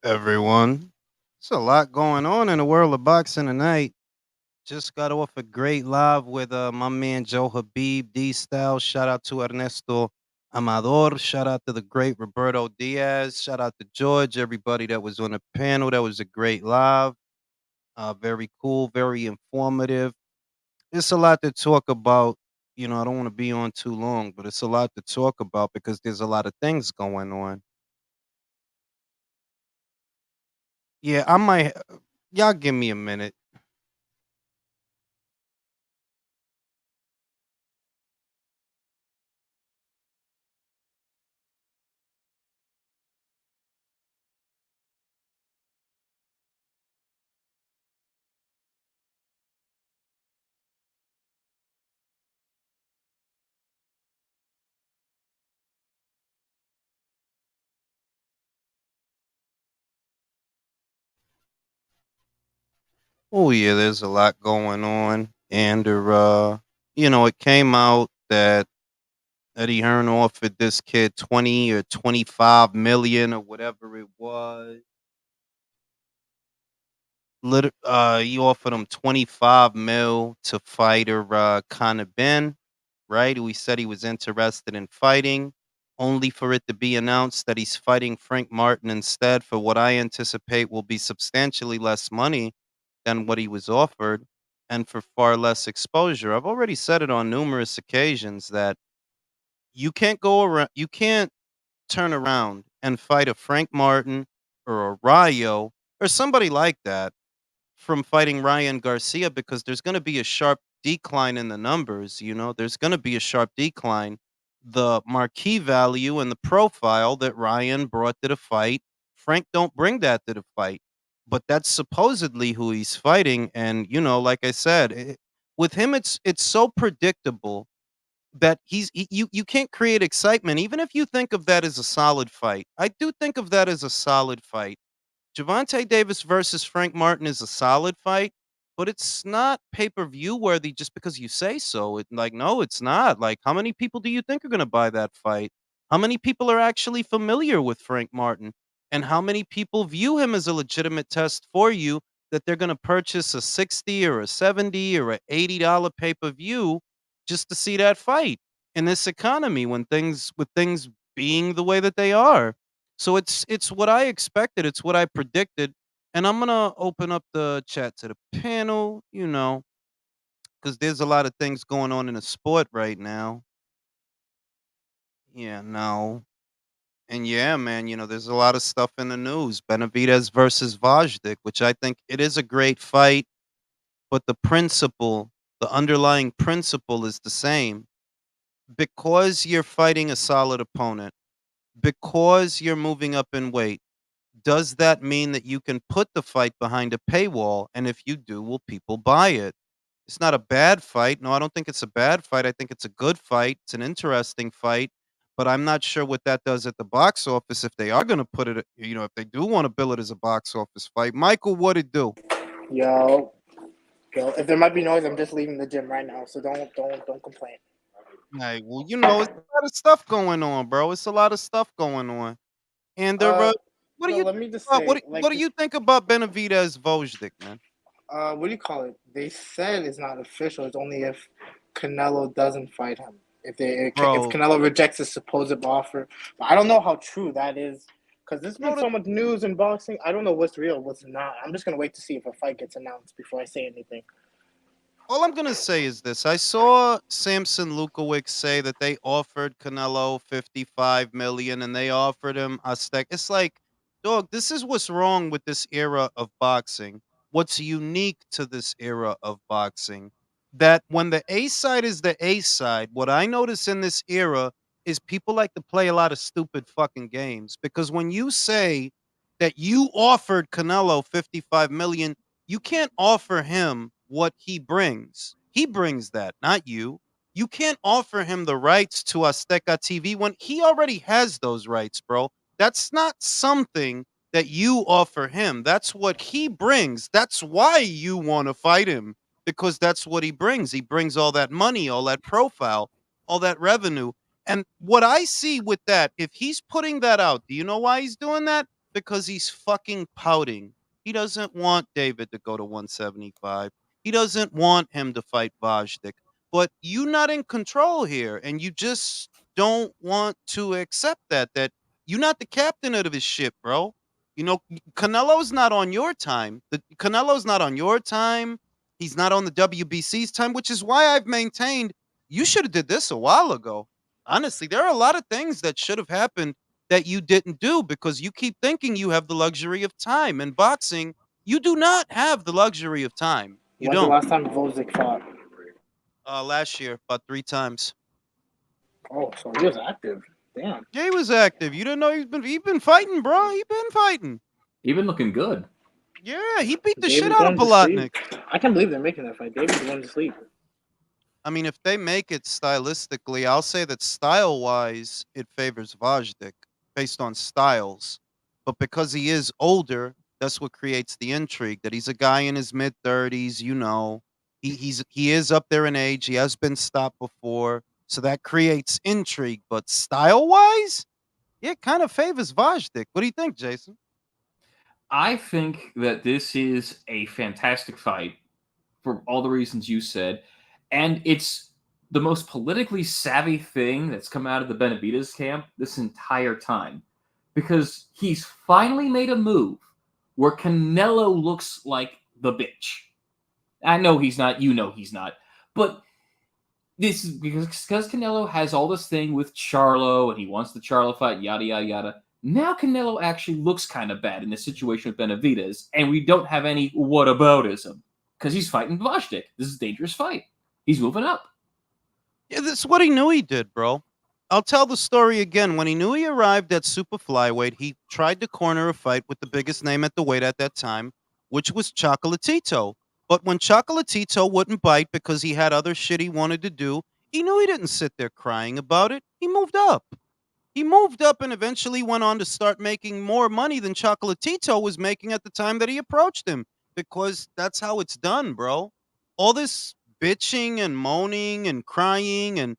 Everyone. There's a lot going on in the world of boxing tonight. Just got off a great live with my man Joe Habib D Style. Shout out to Ernesto Amador. Shout out to the great Roberto Diaz. Shout out to George. Everybody that was on the panel. That was a great live. Very cool. Very informative. It's a lot to talk about. I don't want to be on too long, but it's a lot to talk about because there's a lot of things going on. Yeah, I might. Y'all give me a minute. Oh yeah, there's a lot going on, and it came out that Eddie Hearn offered this kid 20 or 25 million or whatever it was. He offered him 25 mil to fighter Conor Ben, right? Who he said he was interested in fighting, only for it to be announced that he's fighting Frank Martin instead for what I anticipate will be substantially less money than what he was offered and for far less exposure. I've already said it on numerous occasions that you can't turn around and fight a Frank Martin or a Rayo or somebody like that from fighting Ryan Garcia because there's going to be a sharp decline in the numbers. There's going to be a sharp decline. The marquee value and the profile that Ryan brought to the fight, Frank don't bring that to the fight. But that's supposedly who he's fighting. And, like I said, with him, it's so predictable that you can't create excitement, even if you think of that as a solid fight. I do think of that as a solid fight. Javante Davis versus Frank Martin is a solid fight, but it's not pay-per-view worthy just because you say so. No, it's not. Like, how many people do you think are going to buy that fight? How many people are actually familiar with Frank Martin? And how many people view him as a legitimate test for you that they're going to purchase a 60 or a 70 or a $80 pay-per-view just to see that fight in this economy when things being the way that they are? So it's what I expected, it's what I predicted, and I'm gonna open up the chat to the panel, because there's a lot of things going on in the sport right now. Yeah, no. And yeah, man, there's a lot of stuff in the news. Benavidez versus Vajdik, which I think it is a great fight, but the underlying principle is the same. Because you're fighting a solid opponent, because you're moving up in weight, does that mean that you can put the fight behind a paywall? And if you do, will people buy it? It's not a bad fight. No, I don't think it's a bad fight. I think it's a good fight. It's an interesting fight. But I'm not sure what that does at the box office if they are going to put it, if they do want to bill it as a box office fight. Michael, what it do? Yo, yo, if there might be noise, I'm just leaving the gym right now, so don't complain. Hey, well, it's a lot of stuff going on, bro. It's a lot of stuff going on. And Uh, what do no, you let me just what say, what like do this. you think about Benavidez Vojdik, man? What do you call it? They said it's not official. It's only if Canelo doesn't fight him. If Bro, Canelo rejects his supposed offer, but I don't know how true that is because there's been bro, so much news in boxing. I don't know what's real, what's not. I'm just gonna wait to see if a fight gets announced before I say anything. all I'm gonna say is this: I saw Samson Lukowicz say that they offered Canelo 55 million, and they offered him a stack. It's like, dog, this is what's wrong with this era of boxing. What's unique to this era of boxing? That when the A side is the A side, what I notice in this era is people like to play a lot of stupid fucking games. Because when you say that you offered Canelo 55 million, you can't offer him what he brings. He brings that, not you. You can't offer him the rights to Azteca TV when he already has those rights, bro. That's not something that you offer him. That's what he brings. That's why you want to fight him because that's what he brings. He brings all that money, all that profile, all that revenue. And what I see with that, if he's putting that out, do you know why he's doing that? because he's fucking pouting. He doesn't want David to go to 175. He doesn't want him to fight Vajdik. But you not in control here, and you just don't want to accept that you're not the captain of his ship, bro. You know, Canelo's not on your time. The Canelo's not on your time. He's not on the WBC's time, which is why I've maintained you should have did this a while ago. Honestly, there are a lot of things that should have happened that you didn't do because you keep thinking you have the luxury of time. In boxing, you do not have the luxury of time. You When's the don't. last time Vozick fought? Last year, about 3 times. Oh, so he was active. Damn. Yeah, he was active. You didn't know he been fighting, bro. He been fighting. He been looking good. Yeah, he beat the shit David's out of going to sleep. Palatnik. I can't believe they're making that fight. David's going to sleep. I mean, if they make it stylistically, I'll say that style wise, it favors Vajdik based on styles. But because he is older, that's what creates the intrigue. That he's a guy in his mid 30s, you know. He is up there in age. He has been stopped before. So that creates intrigue. But style wise, it kind of favors Vajdik. What do you think, Jason? I think that this is a fantastic fight for all the reasons you said. And it's the most politically savvy thing that's come out of the Benavides camp this entire time. Because he's finally made a move where Canelo looks like the bitch. I know he's not, you know he's not. But this is because Canelo has all this thing with Charlo and he wants the Charlo fight, yada, yada, yada. Now Canelo actually looks kind of bad in this situation with Benavides, and we don't have any whataboutism because he's fighting Vajdik. This is a dangerous fight. He's moving up. Yeah, that's what he knew he did, bro. I'll tell the story again. When he knew he arrived at super flyweight, he tried to corner a fight with the biggest name at the weight at that time, which was Chocolatito. But when Chocolatito wouldn't bite because he had other shit he wanted to do, he knew he didn't sit there crying about it. He moved up. He moved up and eventually went on to start making more money than Chocolatito was making at the time that he approached him because that's how it's done, bro. All this bitching and moaning and crying and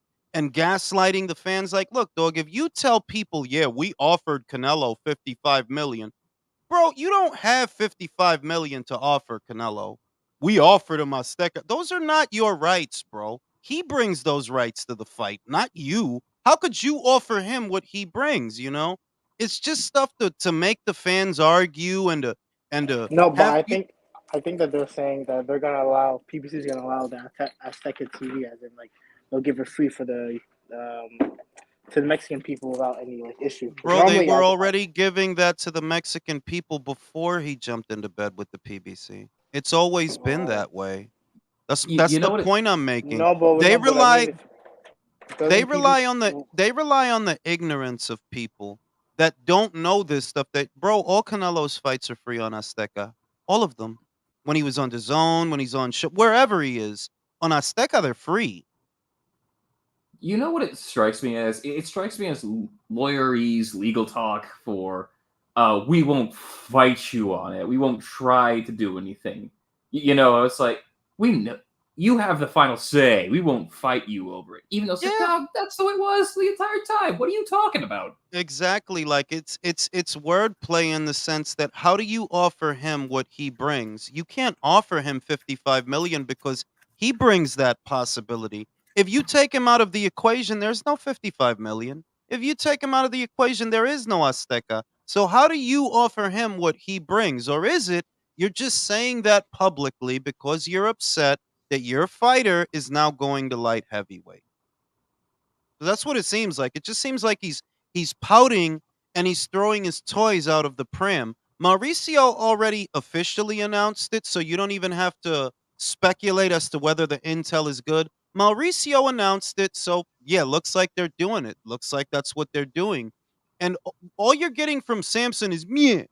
gaslighting the fans like, look, dog, if you tell people, yeah, we offered Canelo 55 million, bro, you don't have 55 million to offer Canelo. We offered him Azteca. Those are not your rights, bro. He brings those rights to the fight, not you. How could you offer him what he brings, you know? It's just stuff to make the fans argue and to No, but have you I think that they're saying that they're gonna allow PBC is gonna allow the Azteca TV, as in like they'll give it free for the to the Mexican people without any like issue. 'Cause bro, they normally, were already giving that to the Mexican people before he jumped into bed with the PBC. It's always been uh, that way. That's You, that's you know the what? point I'm making. no, but They no, but I rely mean, doesn't PBC? they rely on the ignorance of people that don't know this stuff. That bro, all Canelo's fights are free on Azteca, all of them. When he was on the zone, when he's on wherever he is on Azteca, they're free. You know what it strikes me as? It strikes me as lawyerese legal talk for, we won't fight you on it. We won't try to do anything. You know, it's like, we know you have the final say. We won't fight you over it. Even though it's like, Yeah, no, that's the way it was the entire time. What are you talking about? exactly. Like it's wordplay in the sense that how do you offer him what he brings? You can't offer him 55 million because he brings that possibility. If you take him out of the equation, there's no 55 million. If you take him out of the equation, there is no Azteca. So how do you offer him what he brings? Or is it you're just saying that publicly because you're upset that your fighter is now going to light heavyweight? That's what it seems like. It just seems like he's pouting and he's throwing his toys out of the pram. Mauricio already officially announced it, so you don't even have to speculate as to whether the intel is good. Mauricio announced it, so yeah, looks like they're doing it. Looks like that's what they're doing. And all you're getting from Samson is meh,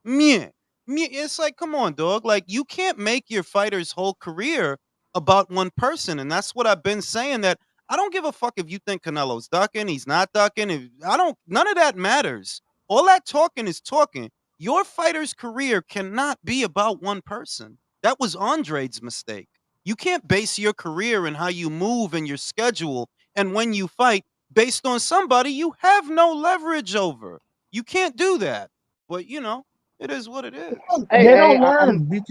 meh, meh. It's like, come on, dog. Like you can't make your fighter's whole career about one person, and that's what I've been saying. That I don't give a fuck if you think Canelo's ducking, he's not ducking. If I don't, none of that matters. All that talking is talking. Your fighter's career cannot be about one person. That was Andre's mistake. You can't base your career and how you move and your schedule and when you fight based on somebody you have no leverage over. You can't do that. But it is what it is. Hey, They hey, don't I'm learn.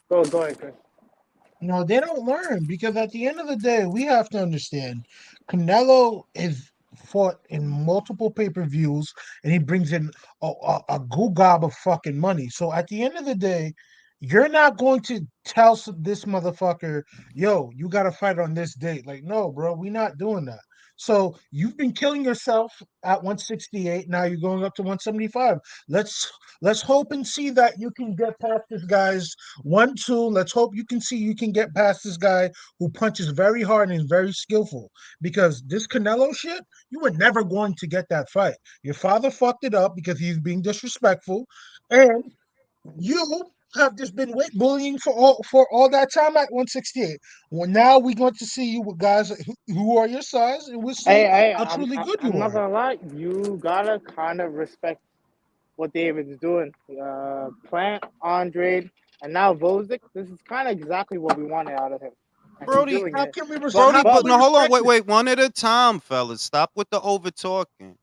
go ahead, Chris. No, they don't learn because at the end of the day, we have to understand Canelo is fought in multiple pay-per-views and he brings in a goo gob of fucking money. So at the end of the day, you're not going to tell this motherfucker, yo, you got to fight on this date. Like, no, bro, we're not doing that. So you've been killing yourself at 168. Now you're going up to 175. Let's hope and see that you can get past this guy's 1-2. Let's hope you can see you can get past this guy who punches very hard and is very skillful. Because this Canelo shit, you were never going to get that fight. Your father fucked it up because he's being disrespectful, and you have just been weight bullying for all that time at 168. Well, now we're going to see you with guys who are your size, and we'll see Hey, how truly good I'm you not are. gonna lie. You gotta kind of respect what David's doing. Plant, Andre, and now Vozick. This is kind of exactly what we wanted out of him, and he's Brody, doing How it. can we But how Brody, can but but we no, hold on, respect wait, it? wait, one at a time, fellas. Stop with the over talking.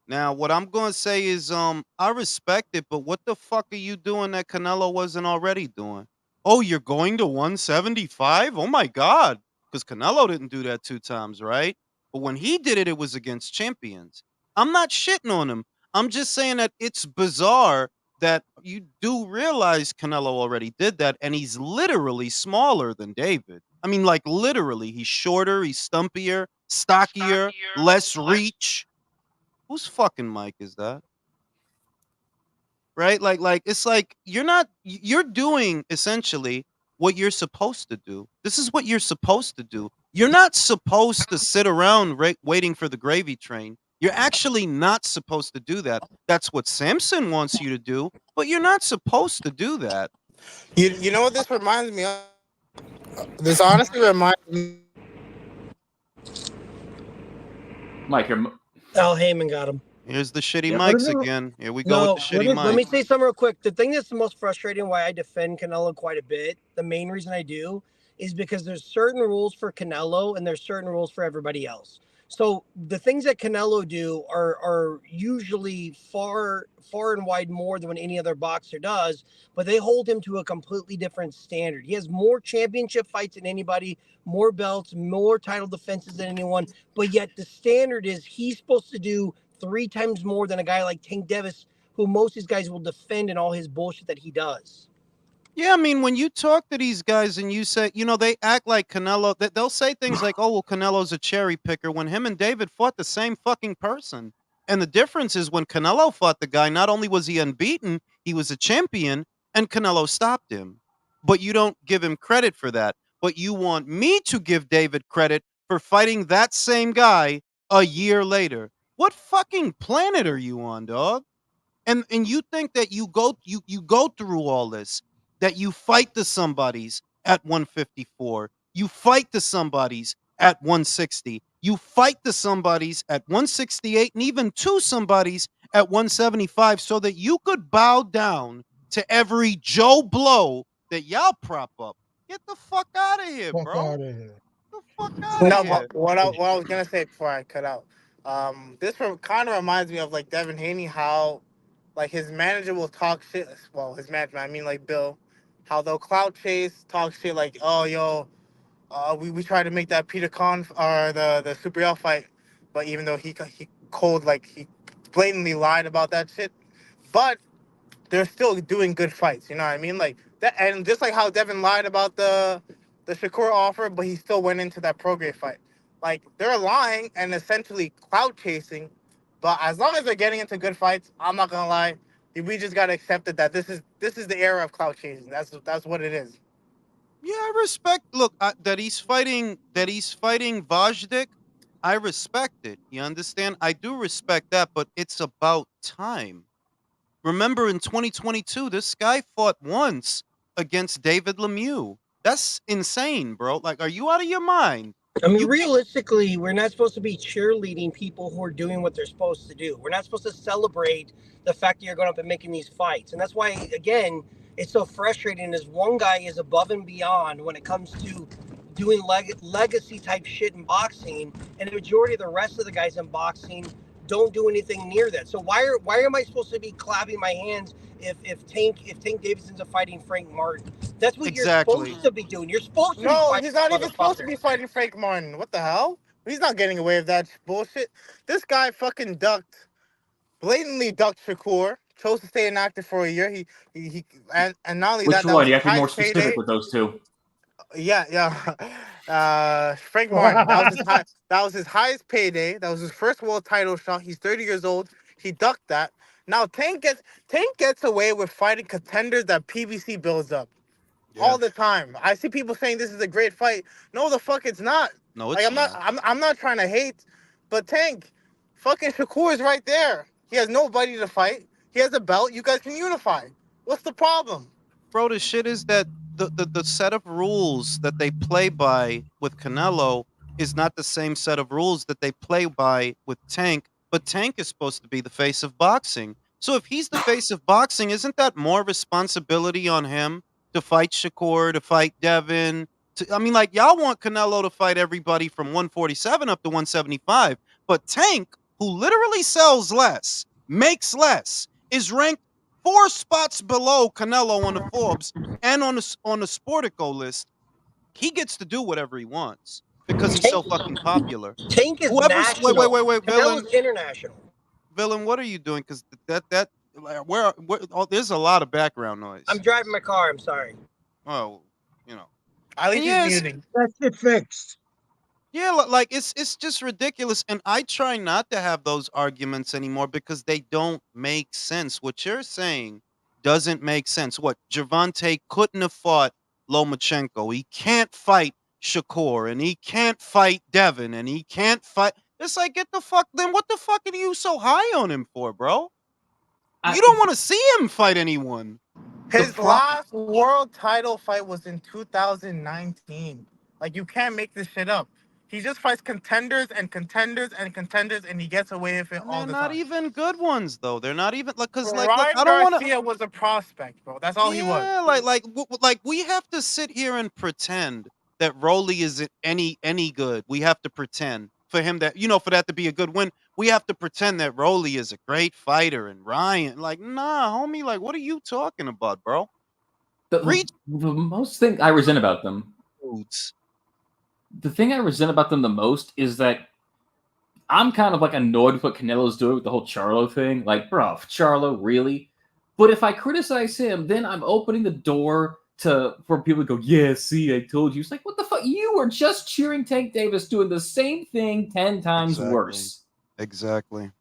Now, what I'm going to say is, I respect it, but what the fuck are you doing that Canelo wasn't already doing? Oh, you're going to 175? Oh my God. Because Canelo didn't do that 2 times, right? But when he did it, it was against champions. I'm not shitting on him. I'm just saying that it's bizarre that you do realize Canelo already did that, and he's literally smaller than David. I mean, like, literally, he's shorter, he's stumpier, stockier, less reach. Whose fucking mic is that? Right? Like it's like you're doing essentially what you're supposed to do. This is what you're supposed to do. You're not supposed to sit around waiting for the gravy train. You're actually not supposed to do that. That's what Samson wants you to do, but you're not supposed to do that. You know what this reminds me of? This honestly reminds me. Mike, you're, Al Heyman got him. Here's the shitty yep. What is mics it? again. Here we go with the No, shitty let me mics. say something real quick. The thing that's the most frustrating why I defend Canelo quite a bit, the main reason I do, is because there's certain rules for Canelo and there's certain rules for everybody else. So the things that Canelo do are usually far and wide more than what any other boxer does, but they hold him to a completely different standard. He has more championship fights than anybody, more belts, more title defenses than anyone, but yet the standard is he's supposed to do 3 times more than a guy like Tank Davis, who most of these guys will defend in all his bullshit that he does. Yeah, I mean, when you talk to these guys and you say, they act like Canelo, they'll say things like, oh, well, Canelo's a cherry picker when him and David fought the same fucking person. And the difference is when Canelo fought the guy, not only was he unbeaten, he was a champion, and Canelo stopped him. But you don't give him credit for that. But you want me to give David credit for fighting that same guy a year later. What fucking planet are you on, dog? And you think that you go through all this, that you fight the somebodies at 154, you fight the somebodies at 160, you fight the somebodies at 168, and even two somebodies at 175, so that you could bow down to every Joe Blow that y'all prop up. Get the fuck out of here, Fuck bro. out of here. The fuck out of No, but here. what I was gonna say before I cut out, this kind of reminds me of like Devin Haney, how like his manager will talk shit. Well, his management, I mean like Bill, how they'll clout chase, talk shit like, oh yo, we tried to make that Peter Khan or the Super L fight, but even though he cold like he blatantly lied about that shit, but they're still doing good fights. You know what I mean? Like that, and just like how Devin lied about the Shakur offer, but he still went into that Prograis fight. Like they're lying and essentially cloud chasing, but as long as they're getting into good fights, I'm not gonna lie. We just gotta accept it that this is the era of cloud chasing. That's what it is. Yeah, I respect. Look, that he's fighting Vajdik. I respect it. You understand? I do respect that, but it's about time. Remember, in 2022, this guy fought once against David Lemieux. That's insane, bro. Like, are you out of your mind? I mean, You can't. realistically, we're not supposed to be cheerleading people who are doing what they're supposed to do. We're not supposed to celebrate the fact that you're going up and making these fights. And that's why, again, it's so frustrating is one guy is above and beyond when it comes to doing legacy type shit in boxing. And the majority of the rest of the guys in boxing don't do anything near that. So why am I supposed to be clapping my hands if Tank Davidson's a fighting Frank Martin? That's what you're Exactly. supposed to be doing. You're supposed to be No, fighting he's not the even supposed to motherfucker. be fighting Frank Martin. What the hell? He's not getting away with that bullshit. This guy fucking blatantly ducked Shakur. Chose to stay inactive for a year. And not only Which that, that one? was You his have to be more highest specific payday. with those two. Yeah, yeah. Frank Martin. That was his highest payday. That was his first world title shot. He's 30 years old. He ducked that. Now Tank gets away with fighting contenders that PBC builds up Yeah. all the time. I see people saying this is a great fight. No, the fuck it's not. No, Like it's not. I'm not trying to hate, but Tank, fucking Shakur is right there. He has nobody to fight. He has a belt. You guys can unify. What's the problem? Bro, the shit is that the set of rules that they play by with Canelo is not the same set of rules that they play by with Tank, but Tank is supposed to be the face of boxing. So if he's the face of boxing, isn't that more responsibility on him to fight Shakur, to fight Devin? I mean, like, y'all want Canelo to fight everybody from 147 up to 175, but Tank, who literally sells less, makes less, is ranked 4 spots below Canelo on the Forbes and on the Sportico list. He gets to do whatever he wants because he's so Tank, fucking popular. Tank is Whoever's national. villain, Canelo's international. villain, what are you doing? Because that like, where oh, there's a lot of background I'm noise. driving my car. I'm sorry. Oh, you know, At and least he's yes, muting. That shit fixed. yeah, like it's just ridiculous, and I try not to have those arguments anymore because they don't make sense. What you're saying doesn't make sense. What Javante couldn't have fought Lomachenko. He can't fight Shakur, and he can't fight Devin, and he can't fight. It's like get the fuck. Then what the fuck are you so high on him for, bro? I, You don't want to see him fight anyone. the His pro- last world title fight was in 2019. Like you can't make this shit up. He just fights contenders and contenders and contenders, and he gets away with it And all they're the not time. even good ones though. They're not even like because like look, Ryan I don't want to. Garcia was a prospect, bro. That's all he was. Yeah, like we have to sit here and pretend that Rolly isn't any good. We have to pretend for him that for that to be a good win. We have to pretend that Rolly is a great fighter and Ryan like nah, homie. Like what are you talking about, bro? the, Reach the most thing I resent about them, foods. the thing I resent about them the most is that I'm kind of like annoyed with what Canelo's doing with the whole Charlo thing. Like, bro, Charlo, really? But if I criticize him, then I'm opening the door for people to go, yeah, see, I told you. It's like, what the fuck? You were just cheering Tank Davis doing the same thing 10 times Exactly. worse. Exactly. Can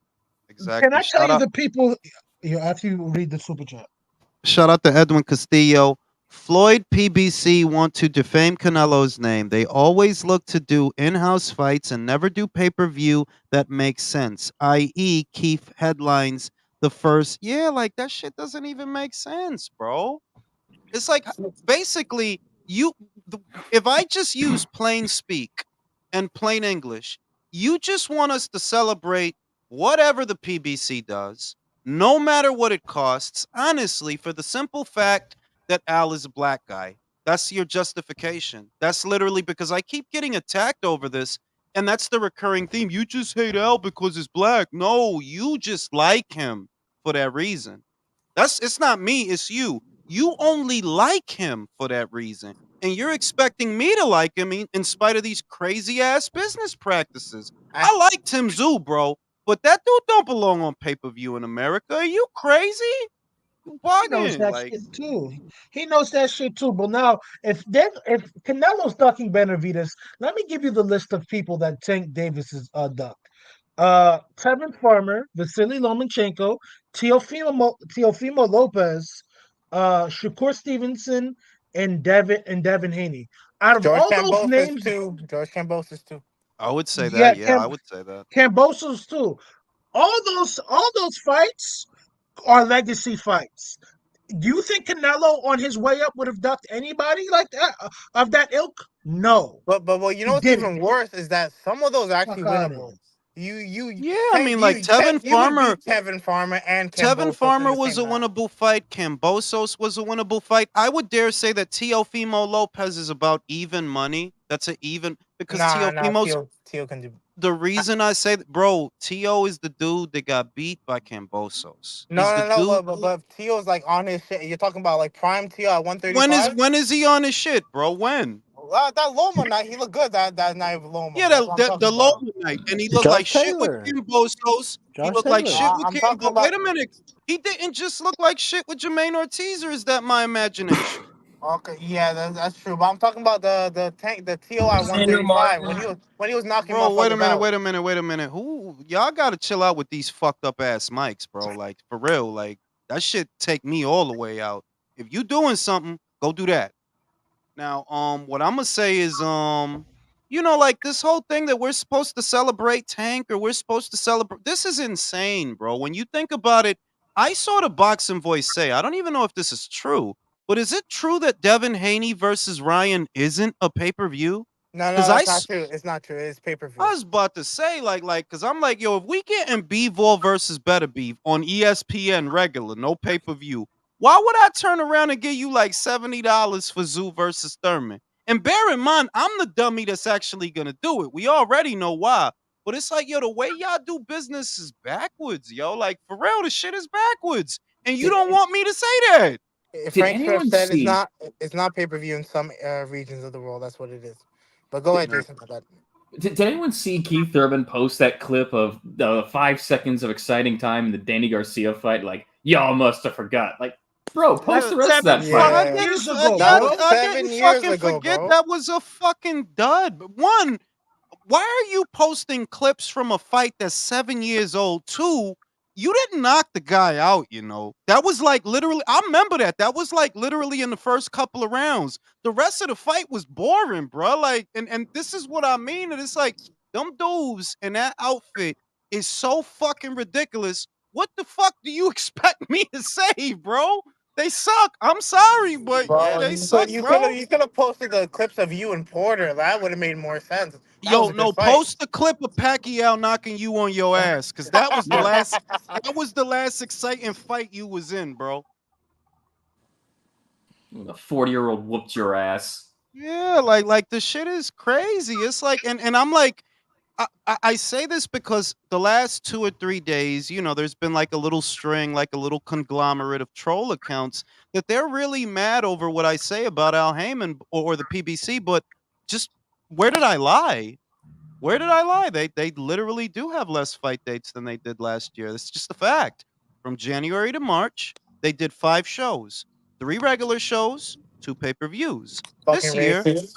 Exactly. I tell you the people? After you read the super chat. Shout out to Edwin Castillo. Floyd PBC want to defame Canelo's name. They always look to do in-house fights and never do pay-per-view that makes sense, i.e. Keith headlines the first. Yeah, like that shit doesn't even make sense, bro. It's like basically you if I just use plain speak and plain English, you just want us to celebrate whatever the PBC does, no matter what it costs, honestly, for the simple fact that Al is a black guy. That's your justification. That's literally because I keep getting attacked over this, and that's the recurring theme. You just hate Al because he's black. No, you just like him for that reason. It's not me, it's you. You only like him for that reason. And you're expecting me to like him in spite of these crazy ass business practices. I, I like Tim Zoo, bro, but that dude don't belong on pay-per-view in America. Are you crazy? You He knows bugging. that Like, shit too. He knows that shit too. But now, if Canelo's ducking Benavides, let me give you the list of people that Tank Davis is ducked. Tevin Farmer, Vasily Lomachenko, Teofimo Lopez, Shakur Stevenson, and Devin Haney. Out of George all those Kambosos names, too. George Kambosos too. I would say yeah, that. Yeah, I would say that. Cambosos too. All those fights are legacy fights. Do you think Canelo on his way up would have ducked anybody like that of that ilk? No, But you know he what's didn't. even worse is that some of those are actually Fuck out of here. winnable. You Yeah, I Tank mean, like Tevin You would Farmer. beat Kevin Farmer and Tevin Kambosos in Farmer the was same a round. winnable fight. Cambosos was a winnable fight. I would dare say that Teofimo Lopez is about even money. That's an even because Nah, Teofimo's Teo can do. The reason I say that, bro, T.O. is the dude that got beat by Cambosos. He's No, the no, no. dude. But Tio's like on his shit. You're talking about like prime Tio at When is 135. when is he on his shit, bro? When? That Loma night, he looked good. That night of Loma. Yeah, That's what I'm the talking low about. night, and he looked like Josh shit with Taylor. Cambosos. He Josh looked like Taylor. shit with I'm talking Cambo. Wait about. a minute, he didn't just look like shit with Jermaine Ortiz, or is that my imagination? Okay, yeah, that's true. But I'm talking about the Tio at Sandro 135 Martin. when he was knocking Bro, wait a motherfuckers minute, out. wait a minute, wait a minute. Who y'all gotta chill out with these fucked up ass mics, bro. Like for real, like that shit take me all the way out. If you doing something, go do that. Now, what I'm gonna say is, like this whole thing that we're supposed to celebrate Tank or we're supposed to celebrate. This is insane, bro. When you think about it, I saw the boxing voice say, I don't even know if this is true, but is it true that Devin Haney versus Ryan isn't a pay per view? No, Because no, it's not true. It's not true. It's pay per I view. was about to say, cause I'm like, yo, if we getting Bivol versus Better Beef on ESPN regular, no pay per view, why would I turn around and give you like $70 for Zoo versus Thurman? And bear in mind, I'm the dummy that's actually gonna do it. We already know why. But it's like, yo, the way y'all do business is backwards, yo. Like for real, the shit is backwards. And you Did don't want me to say that. did Frank Swift anyone said see? it's not pay per view in some regions of the world. That's what it is. But go ahead, Did, No. Jason. About that. did anyone see Keith Urban post that clip of the 5 seconds of exciting time in the Danny Garcia fight? Like, y'all must have forgot. Like, bro, post the That's rest of that Bro, fight. I 7 Yeah, didn't, years I, ago, that I, was bro. I didn't 7 years fucking ago, forget bro. that was a fucking dud. But one, why are you posting clips from a fight that's 7 years old? Two, you didn't knock the guy out, you know. That was like literally, I remember that. That was like literally in the first couple of rounds. The rest of the fight was boring, bro. Like, and this is what I mean. And it's like, them dudes in that outfit is so fucking ridiculous. What the fuck do you expect me to say, bro? They suck. I'm sorry, but yeah, Bro, they suck, bro. you could have posted the clips of you and Porter. That would have made more sense. That was Yo, a good no, fight. post the clip of Pacquiao knocking you on your ass, cause that was the last. That was the last exciting fight you was in, bro. The 40-year-old whooped your ass. Yeah, like the shit is crazy. It's like, and I'm like, I say this because the last 2 or 3 days, there's been like a little string, like a little conglomerate of troll accounts that they're really mad over what I say about Al Heyman or the PBC. But just where did I lie? Where did I lie? They literally do have less fight dates than they did last year. That's just a fact. From January to March, they did 5 shows, 3 regular shows, 2 pay-per-views. Fucking This year, racist.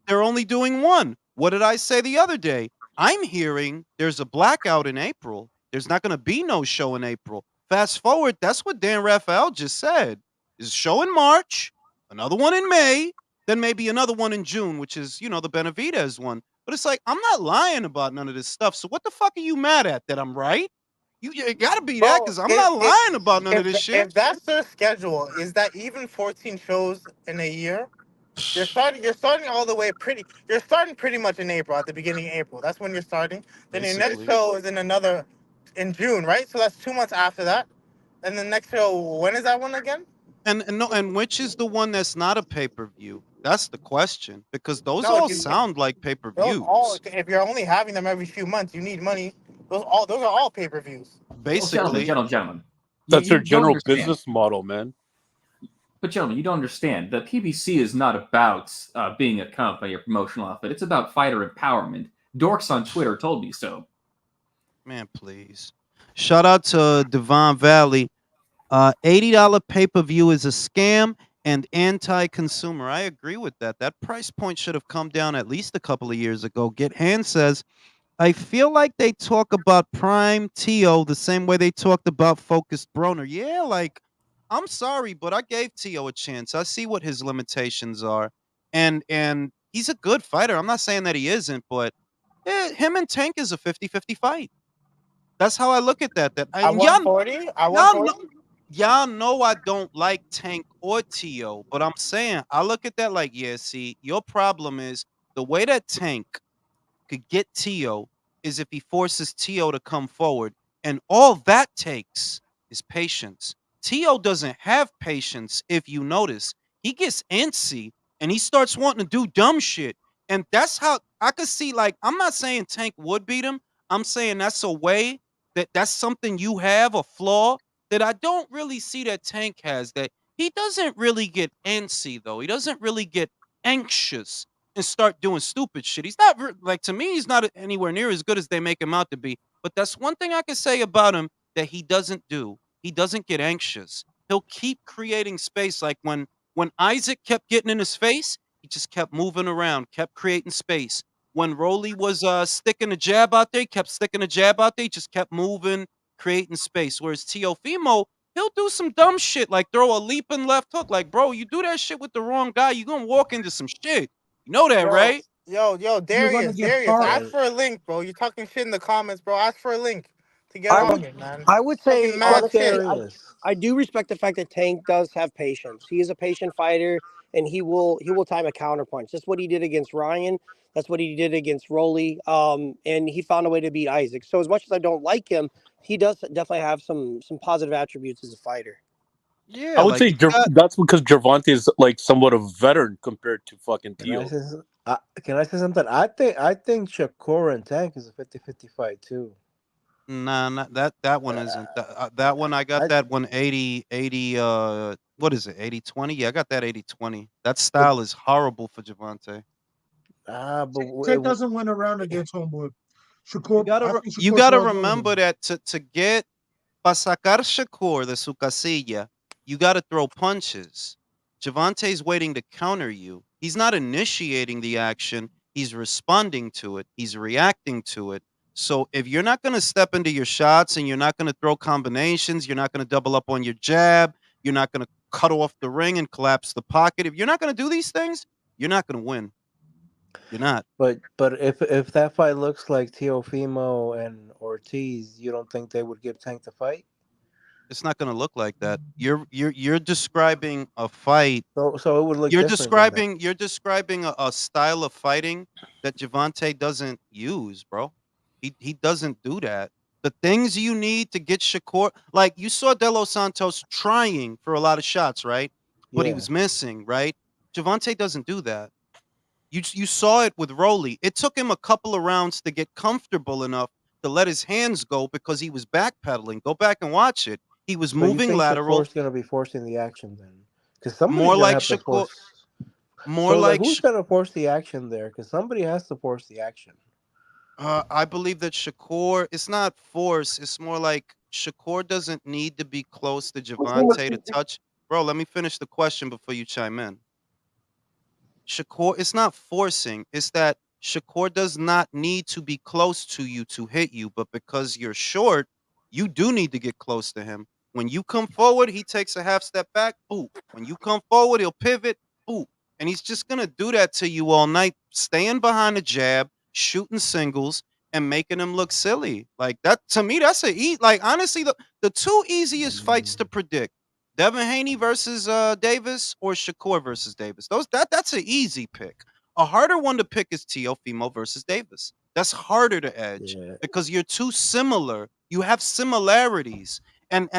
they're only doing one. What did I say the other day? I'm hearing there's a blackout in April. There's not going to be no show in April. Fast forward, that's what Dan Raphael just said. There's a show in March, another one in May, then maybe another one in June, which is, the Benavidez one. But it's like, I'm not lying about none of this stuff. So what the fuck are you mad at? That I'm right? You got to be that Bro, because I'm not lying about none of this shit. if that's their schedule, is that even 14 shows in a year? You're starting all the way pretty. You're starting pretty much in April, at the beginning of April. That's when you're starting. Then your next Basically. show is in June, right? So that's 2 months after that. And the next show, when is that one again? And no, and which is the one that's not a pay-per-view? That's the question, because those No, all you, sound like those all. pay-per-views. If you're only having them every few months, you need money. Those are all pay per views. Well, gentlemen, Basically. gentlemen, That's their you don't general understand. business model, man. But gentlemen, you don't understand. The PBC is not about being a company or promotional outfit. It's about fighter empowerment. Dorks on Twitter told me so. Man, please. Shout out to Devon Valley. $80 pay-per-view is a scam and anti-consumer. I agree with that. That price point should have come down at least a couple of years ago. Get Hand says, I feel like they talk about Prime Tio the same way they talked about Focused Broner. Yeah, like, I'm sorry, but I gave Tio a chance. I see what his limitations are. And he's a good fighter. I'm not saying that he isn't, but him and Tank is a 50-50 fight. That's how I look at that. That At and y'all know 140. y'all know I don't like Tank or Tio, but I'm saying I look at that like, yeah, see, your problem is the way that Tank could get Tio is if he forces Tio to come forward. And all that takes is patience. Tio doesn't have patience if you notice. He gets antsy and he starts wanting to do dumb shit. And that's how I could see, like, I'm not saying Tank would beat him. I'm saying that's a way that's something you have, a flaw that I don't really see that Tank has, that he doesn't really get antsy, though. He doesn't really get anxious and start doing stupid shit. He's not like, to me, he's not anywhere near as good as they make him out to be. But that's one thing I can say about him that he doesn't do. He doesn't get anxious. He'll keep creating space. Like when Isaac kept getting in his face, he just kept moving around, kept creating space. When Rolly was sticking a jab out there, he kept sticking a jab out there, he just kept moving, creating space. Whereas Teofimo, he'll do some dumb shit like throw a leaping left hook. Like, bro, you do that shit with the wrong guy, you're gonna walk into some shit. You know that, Yo, right? You're gonna Darius, get ask parked. for a link, bro. You talking shit in the comments, bro. Ask for a link to get I on would here, man. I would Talking say mad honestly, shit. Darius. I do respect the fact that Tank does have patience. He is a patient fighter, and he will time a counterpunch. That's what he did against Ryan. That's what he did against Rolly. And he found a way to beat Isaac. So as much as I don't like him, he does definitely have some positive attributes as a fighter. I Yeah, would like say you got that's because Gervonta is like somewhat a veteran compared to fucking Can I Tio. say can I say something? I think Shakur and Tank is a 50-50 fight too. nah, not that one isn't. That one I got I that one 80 what is it? 80-20? Yeah, I got that 80-20. That but style is horrible for Javante. but Tank doesn't win around against homeboy. Shakur, I think You Shakur gotta throws over remember him. that to get para sacar Shakur de su casilla, you gotta throw punches. Javante's waiting to counter you. He's not initiating the action. He's responding to it. He's reacting to it. So if you're not gonna step into your shots and you're not gonna throw combinations, you're not gonna double up on your jab, you're not gonna cut off the ring and collapse the pocket. If you're not gonna do these things, you're not gonna win. You're not. but if that fight looks like Teofimo and Ortiz, you don't think they would give Tank the fight? It's not gonna look like that. You're describing a fight. So it would look different than that. You're describing a style of fighting that Javante doesn't use, bro. He doesn't do that. The things you need to get Shakur, like you saw De Los Santos trying for a lot of shots, right? But he Yeah. was missing, right? Javante doesn't do that. You saw it with Rolly. It took him a couple of rounds to get comfortable enough to let his hands go because he was backpedaling. Go back and watch it. He was So you moving think lateral, Shakur's gonna be forcing the action then? Because somebody's more gonna like have to Shakur, force. more So like, like who's gonna force the action there? Because somebody has to force the action. I believe that Shakur, it's not force. It's more like Shakur doesn't need to be close to Javante to touch. Bro, let me finish the question before you chime in. Shakur, it's not forcing. It's that Shakur does not need to be close to you to hit you, but because you're short, you do need to get close to him. When you come forward, he takes a half step back, boop. When you come forward, he'll pivot, boop. And he's just gonna do that to you all night, staying behind the jab, shooting singles, and making him look silly. Like that to me, that's a eat. Like honestly, the two easiest fights to predict: Devin Haney versus Davis or Shakur versus Davis. That's an easy pick. A harder one to pick is Teofimo versus Davis. That's harder to edge Yeah. because you're too similar. You have similarities. And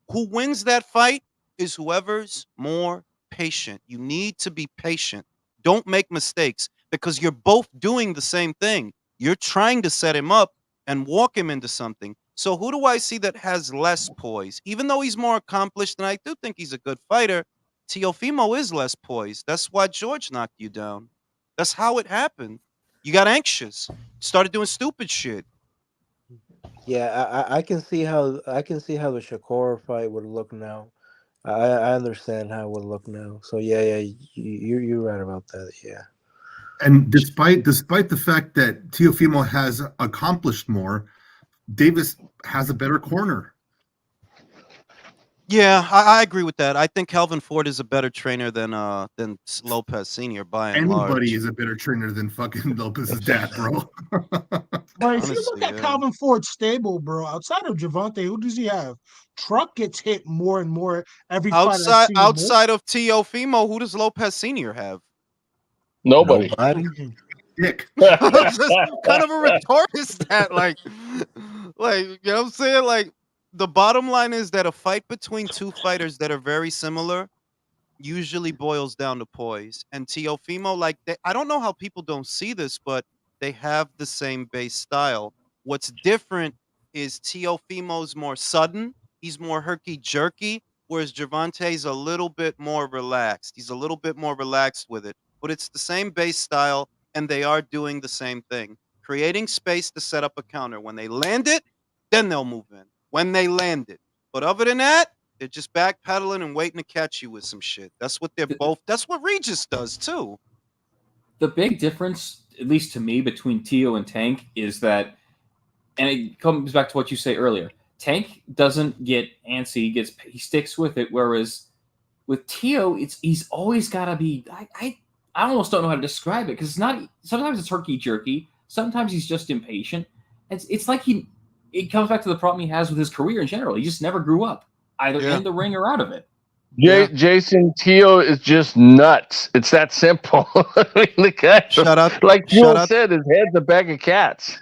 who wins that fight is whoever's more patient. You need to be patient. Don't make mistakes because you're both doing the same thing. You're trying to set him up and walk him into something. So who do I see that has less poise? Even though he's more accomplished, and I do think he's a good fighter, Teofimo is less poised. That's why George knocked you down. That's how it happened. You got anxious, started doing stupid shit. Yeah, I can see how the Shakur fight would look now. I understand how it would look now. So yeah, you're right about that. Yeah. And despite the fact that Teofimo has accomplished more, Davis has a better corner. Yeah, I agree with that. I think Calvin Ford is a better trainer than Lopez Senior by and Anybody large. is a better trainer than fucking Lopez's dad, bro. But if you look Honestly, at yeah. Calvin Ford's stable, bro, outside of Javante, who does he have? Truck gets hit more and more every fight I see him with. Outside of Teofimo, who does Lopez Senior have? Nobody. Nobody. Dick. Just kind of a retort is that like you know what I'm saying? Like the bottom line is that a fight between two fighters that are very similar, usually boils down to poise. And Teofimo, like I don't know how people don't see this, but they have the same base style. What's different is Teofimo's more sudden. He's more herky jerky, whereas Gervonta's a little bit more relaxed. He's a little bit more relaxed with it, but it's the same base style, and they are doing the same thing, creating space to set up a counter. When they land it, then they'll move in. When they land it, but other than that, they're just backpedaling and waiting to catch you with some shit. That's what they're both. That's what Regis does too. The big difference, at least to me, between Tio and Tank is that, and it comes back to what you say earlier. Tank doesn't get antsy; he sticks with it. Whereas with Tio, he's always got to be. I almost don't know how to describe it because it's not. Sometimes it's herky jerky. Sometimes he's just impatient. It's like he. It comes back to the problem he has with his career in general. He just never grew up, either in the ring or out of it. Jason Tio is just nuts. It's that simple. I mean, the guy, Shout out, like Jewel said, his head's a bag of cats.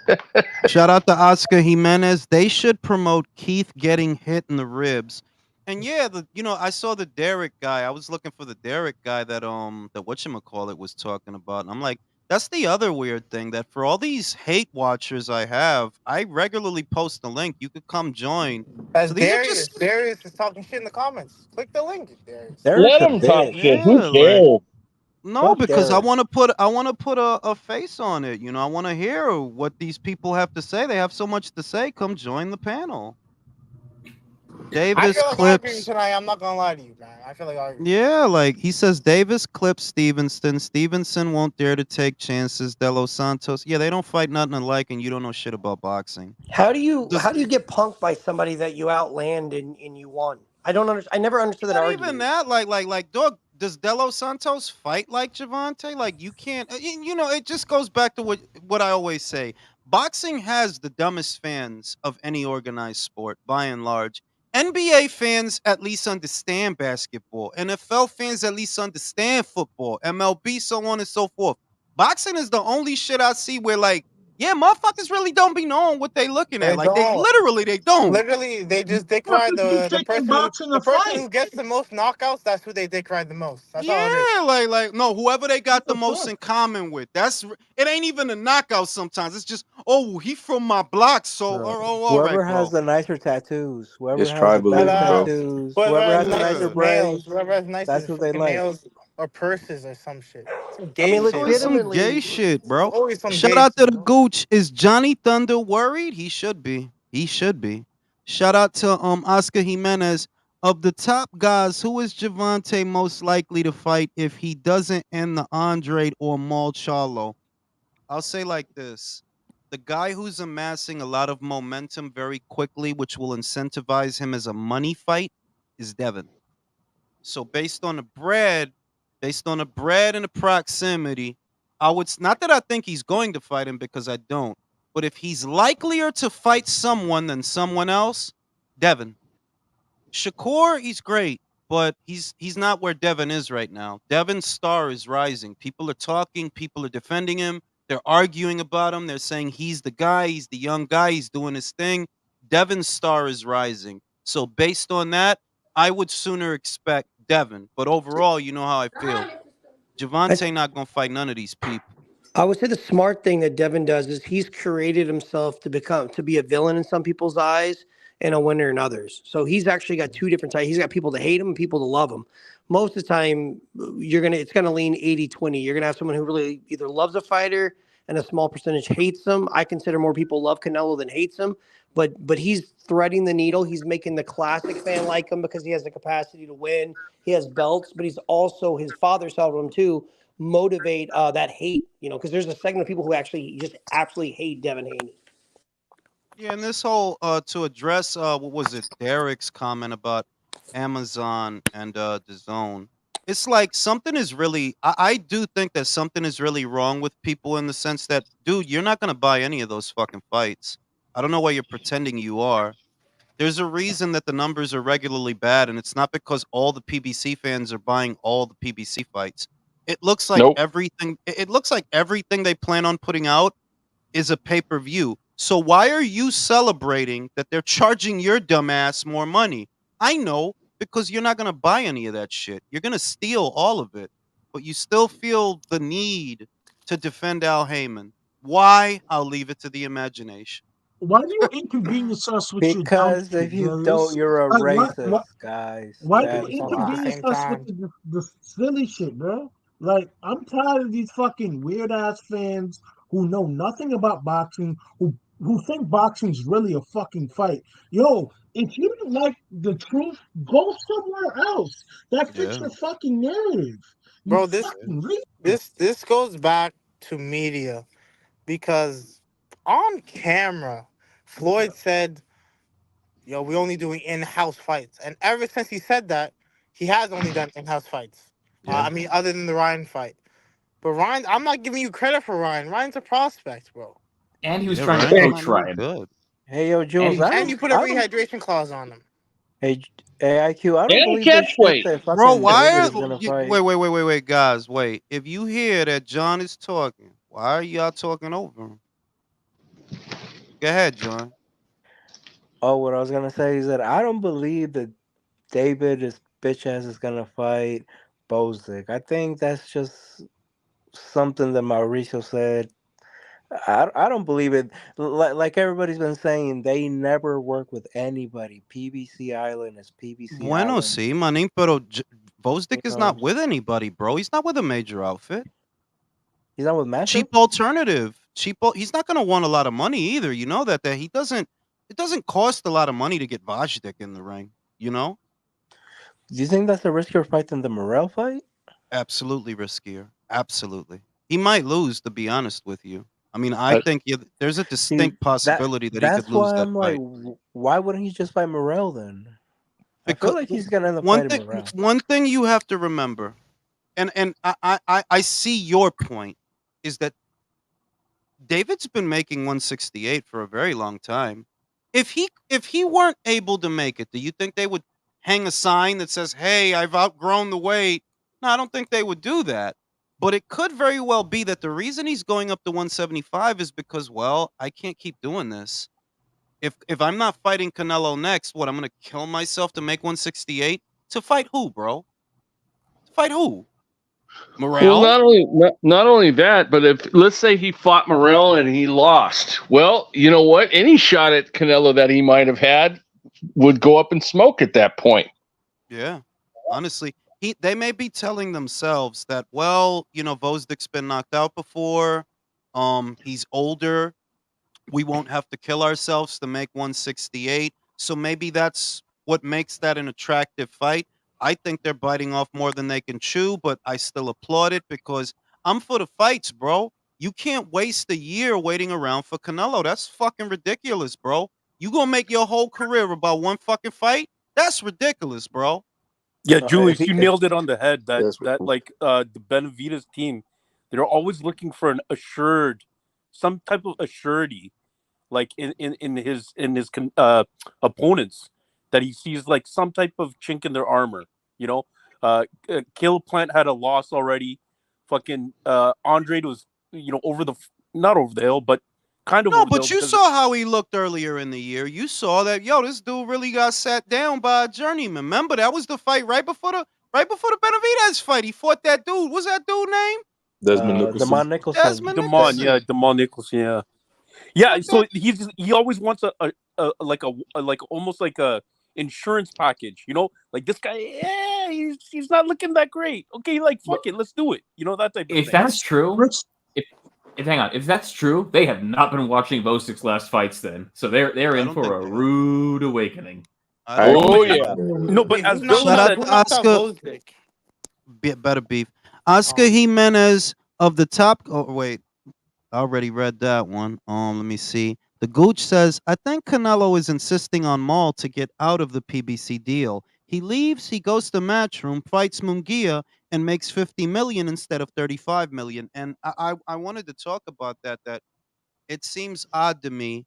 Shout out to Oscar Jimenez. They should promote Keith getting hit in the ribs. And yeah, I saw the Derek guy. I was looking for the Derek guy that whatchamacallit was talking about. And I'm like, that's the other weird thing, that for all these hate watchers I have, I regularly post a link. You could come join. As So these are Darius, just Darius is talking shit in the comments. Click the link, Darius. Let him talk shit. Who yeah, cares? no, Fuck because I Derek. want to put a face on it. I want to hear what these people have to say. They have so much to say. Come join the panel. I Davis feel like arguing clips. tonight. I'm not gonna lie to you, man. I feel like arguing. Yeah, like he says, Davis clips Stevenson. Stevenson won't dare to take chances. De Los Santos. Yeah, they don't fight nothing alike, and you don't know shit about boxing. How do you Does get punked by somebody that you outland and you won? I don't understand. I never understood that not argument. even that. Like, dog. Does De Los Santos fight like Javante? Like, you can't. It just goes back to what I always say. Boxing has the dumbest fans of any organized sport, by and large. NBA fans at least understand basketball. NFL fans at least understand football. MLB, so on and so forth. Boxing is the only shit I see where, like, yeah, motherfuckers really don't be knowing what they looking at. They Like, they don't. don't. Literally, they just dick What ride if you the taking person boxing the a person fight? who gets the most knockouts. That's who they dick ride the most. That's all it is. Yeah, like no, whoever they got What the the most fuck? in common with. It ain't even a knockout sometimes. It's just, oh, he from my block, so No. all right, Whoever has bro. the nicer tattoos, whoever It's has the better tribalism, bro. tattoos, Whoever whoever has has the Yeah. nicer nicest nails, braids, whoever has that's nicest who they fucking like. nails or purses or some shit. Some I gay mean, It's shit. always some gay legitimately, shit, bro. Always some Shout gay out to the shit. Gooch. Is Johnny Thunder worried? He should be. He should be. Shout out to Oscar Jimenez. Of the top guys, who is Javante most likely to fight if he doesn't end the Andre or Maul Charlo? I'll say like this. The guy who's amassing a lot of momentum very quickly, which will incentivize him as a money fight, is Devin. So based on the bread and the proximity, not that I think he's going to fight him, because I don't, but if he's likelier to fight someone than someone else, Devin. Shakur, he's great, but he's not where Devin is right now. Devin's star is rising. People are talking, people are defending him, they're arguing about him, they're saying he's the guy, he's the young guy, he's doing his thing. Devin's star is rising. So based on that, I would sooner expect Devin. But overall, you know how I feel. I, Javante not gonna fight none of these people. I would say the smart thing that Devin does is he's created himself to be a villain in some people's eyes and a winner in others. So he's actually got two different types. He's got people to hate him and people to love him. Most of the time, it's gonna lean 80-20. You're gonna have someone who really either loves a fighter and a small percentage hates him. I consider more people love Canelo than hates him. But he's threading the needle. He's making the classic fan like him because he has the capacity to win. He has belts, but he's also, his father saw him too, motivate that hate, because there's a segment of people who actually just absolutely hate Devin Haney. Yeah, and this whole to address what was it, Derek's comment about Amazon and the zone. It's like something is really I do think that something is really wrong with people, in the sense that, dude, you're not gonna buy any of those fucking fights. I don't know why you're pretending you are. There's a reason that the numbers are regularly bad, and it's not because all the PBC fans are buying all the PBC fights. It looks like Nope. everything they plan on putting out is a pay-per-view. So why are you celebrating that they're charging your dumbass more money? I know, because you're not gonna buy any of that shit. You're gonna steal all of it, but you still feel the need to defend Al Heyman. Why? I'll leave it to the imagination. Why do you inconvenience us with your dumb Because shit, if you don't, Darius? you're a Like, racist, guys. why do you That's both at the why. inconvenience same us with time. the silly shit, bro? Like, I'm tired of these fucking weird ass fans who know nothing about boxing, who think boxing's really a fucking fight. Yo, if you don't like the truth, go somewhere else. That fits Yeah. your fucking narrative. You Bro, Yeah. fucking read. this goes back to media because on camera, Floyd said, "Yo, we only doing in-house fights," and ever since he said that, he has only done in-house fights. Yeah. I mean, other than the Ryan fight. But Ryan, I'm not giving you credit for Ryan. Ryan's a prospect, bro. And he was Yeah. trying to Ryan's Hey, coach might look Ryan. good. Hey, yo, And he Jules, was And you put a I don't. rehydration clause on him. Hey, hey, IQ, I don't and believe this catch shit weight. that Bro, fucking why David are is gonna wait, fight. wait, guys, wait. If you hear that John is talking, why are y'all talking over him? Go ahead, John. Oh, what I was gonna say is that I don't believe that David is bitch ass is gonna fight Bozic. I think that's just something that Mauricio said. I don't believe it. Like everybody's been saying, they never work with anybody. PBC Island is PBC Bueno, Island. sí, manín, pero You Vosdick is know, not with anybody, bro. He's not with a major outfit. he's not with Cheap Massive. alternative. He's not going to want a lot of money either. You know that he doesn't. It doesn't cost a lot of money to get Vosdick in the ring. You know, Do you think that's a riskier fight than the Morel fight? absolutely riskier. Absolutely, he might lose. To be honest with you, I mean, I Uh, think there's a See, distinct possibility that he could that's lose why that I'm like, fight. why wouldn't he just fight Morel then? I feel Because like he's gonna end up one fighting thing, Morel. one thing you have to remember, and I see your point, is that David's been making 168 for a very long time. If he weren't able to make it, do you think they would hang a sign that says, "Hey, I've outgrown the weight"? No, I don't think they would do that. But it could very well be that the reason he's going up to 175 is because, well, I can't keep doing this. If I'm not fighting Canelo next, what I'm going to kill myself to make 168? To fight who, bro? To fight who? well, Morale? not only that, but if let's say he fought Morel and he lost, well, you know what? Any shot at Canelo that he might have had would go up in smoke at that point. Yeah. Honestly, they may be telling themselves that, well, Vosdick's been knocked out before. He's older. We won't have to kill ourselves to make 168. So maybe that's what makes that an attractive fight. I think they're biting off more than they can chew, but I still applaud it because I'm for the fights, bro. You can't waste a year waiting around for Canelo. That's fucking ridiculous, bro. You gonna make your whole career about one fucking fight? That's ridiculous, bro. Yeah, If Julius, he, you if nailed it on the head. That That's that like the Benavides team, they're always looking for an assured, some type of assurity, like in his opponents, that he sees like some type of chink in their armor. You know, Caleb Plant had a loss already. Fucking Andre was over the not over the hill, but kind of No, over the hill but you because saw how he looked earlier in the year. You saw that, yo, this dude really got sat down by a journeyman. Remember, that was the fight right before the Benavidez fight. He fought that dude. What's that dude name? Desmond Nicholson. Demond Nicholson, Desmond Demond, yeah, Nicholson. Demond Nicholson, yeah. Yeah, Fought so that. he always wants a like almost like a insurance package, like this guy, yeah, he's not looking that great. Okay, like But fuck it, let's do it, that type of if thing. that's true, Rich, if hang on, if that's true, they have not been watching Vosic's last fights then. So they're I in don't for think a they have. rude awakening. I I don't think Oh agree. they yeah. have. No, but Wait, as who Bill knocked Shout out? out said, Who to knocked out Oscar. Bozdick? Better beef. Oscar Um, Jimenez of the top. Oh, wait. I already read that one. Let me see. The Gooch says, I think Canelo is insisting on Maul to get out of the PBC deal. He leaves, he goes to Matchroom, fights Mungia, and makes 50 million instead of 35 million. And I wanted to talk about that it seems odd to me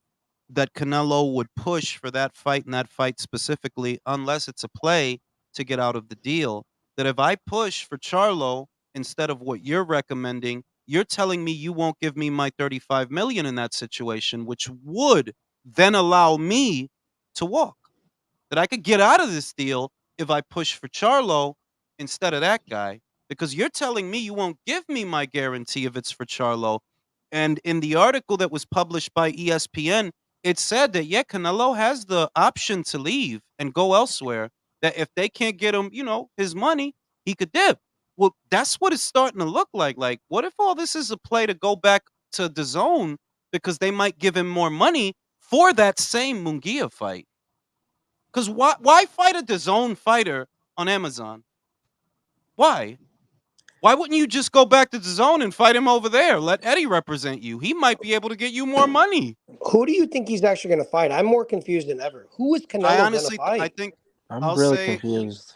that Canelo would push for that fight and that fight specifically, unless it's a play to get out of the deal. That if I push for Charlo instead of what you're recommending, you're telling me you won't give me my 35 million in that situation, which would then allow me to walk. That I could get out of this deal if I push for Charlo instead of that guy, because you're telling me you won't give me my guarantee if it's for Charlo. And in the article that was published by ESPN, it said that yeah, Canelo has the option to leave and go elsewhere. That if they can't get him, his money, he could dip. Well, that's what it's starting to look like. Like, what if all this is a play to go back to the zone because they might give him more money for that same Munguia fight? Because why fight a DAZN fighter on Amazon? Why? Why wouldn't you just go back to the zone and fight him over there? Let Eddie represent you. He might be able to get you more money. Who do you think he's actually going to fight? I'm more confused than ever. Who is I Canelo going to honestly, I fight? think I'm I'll really say confused.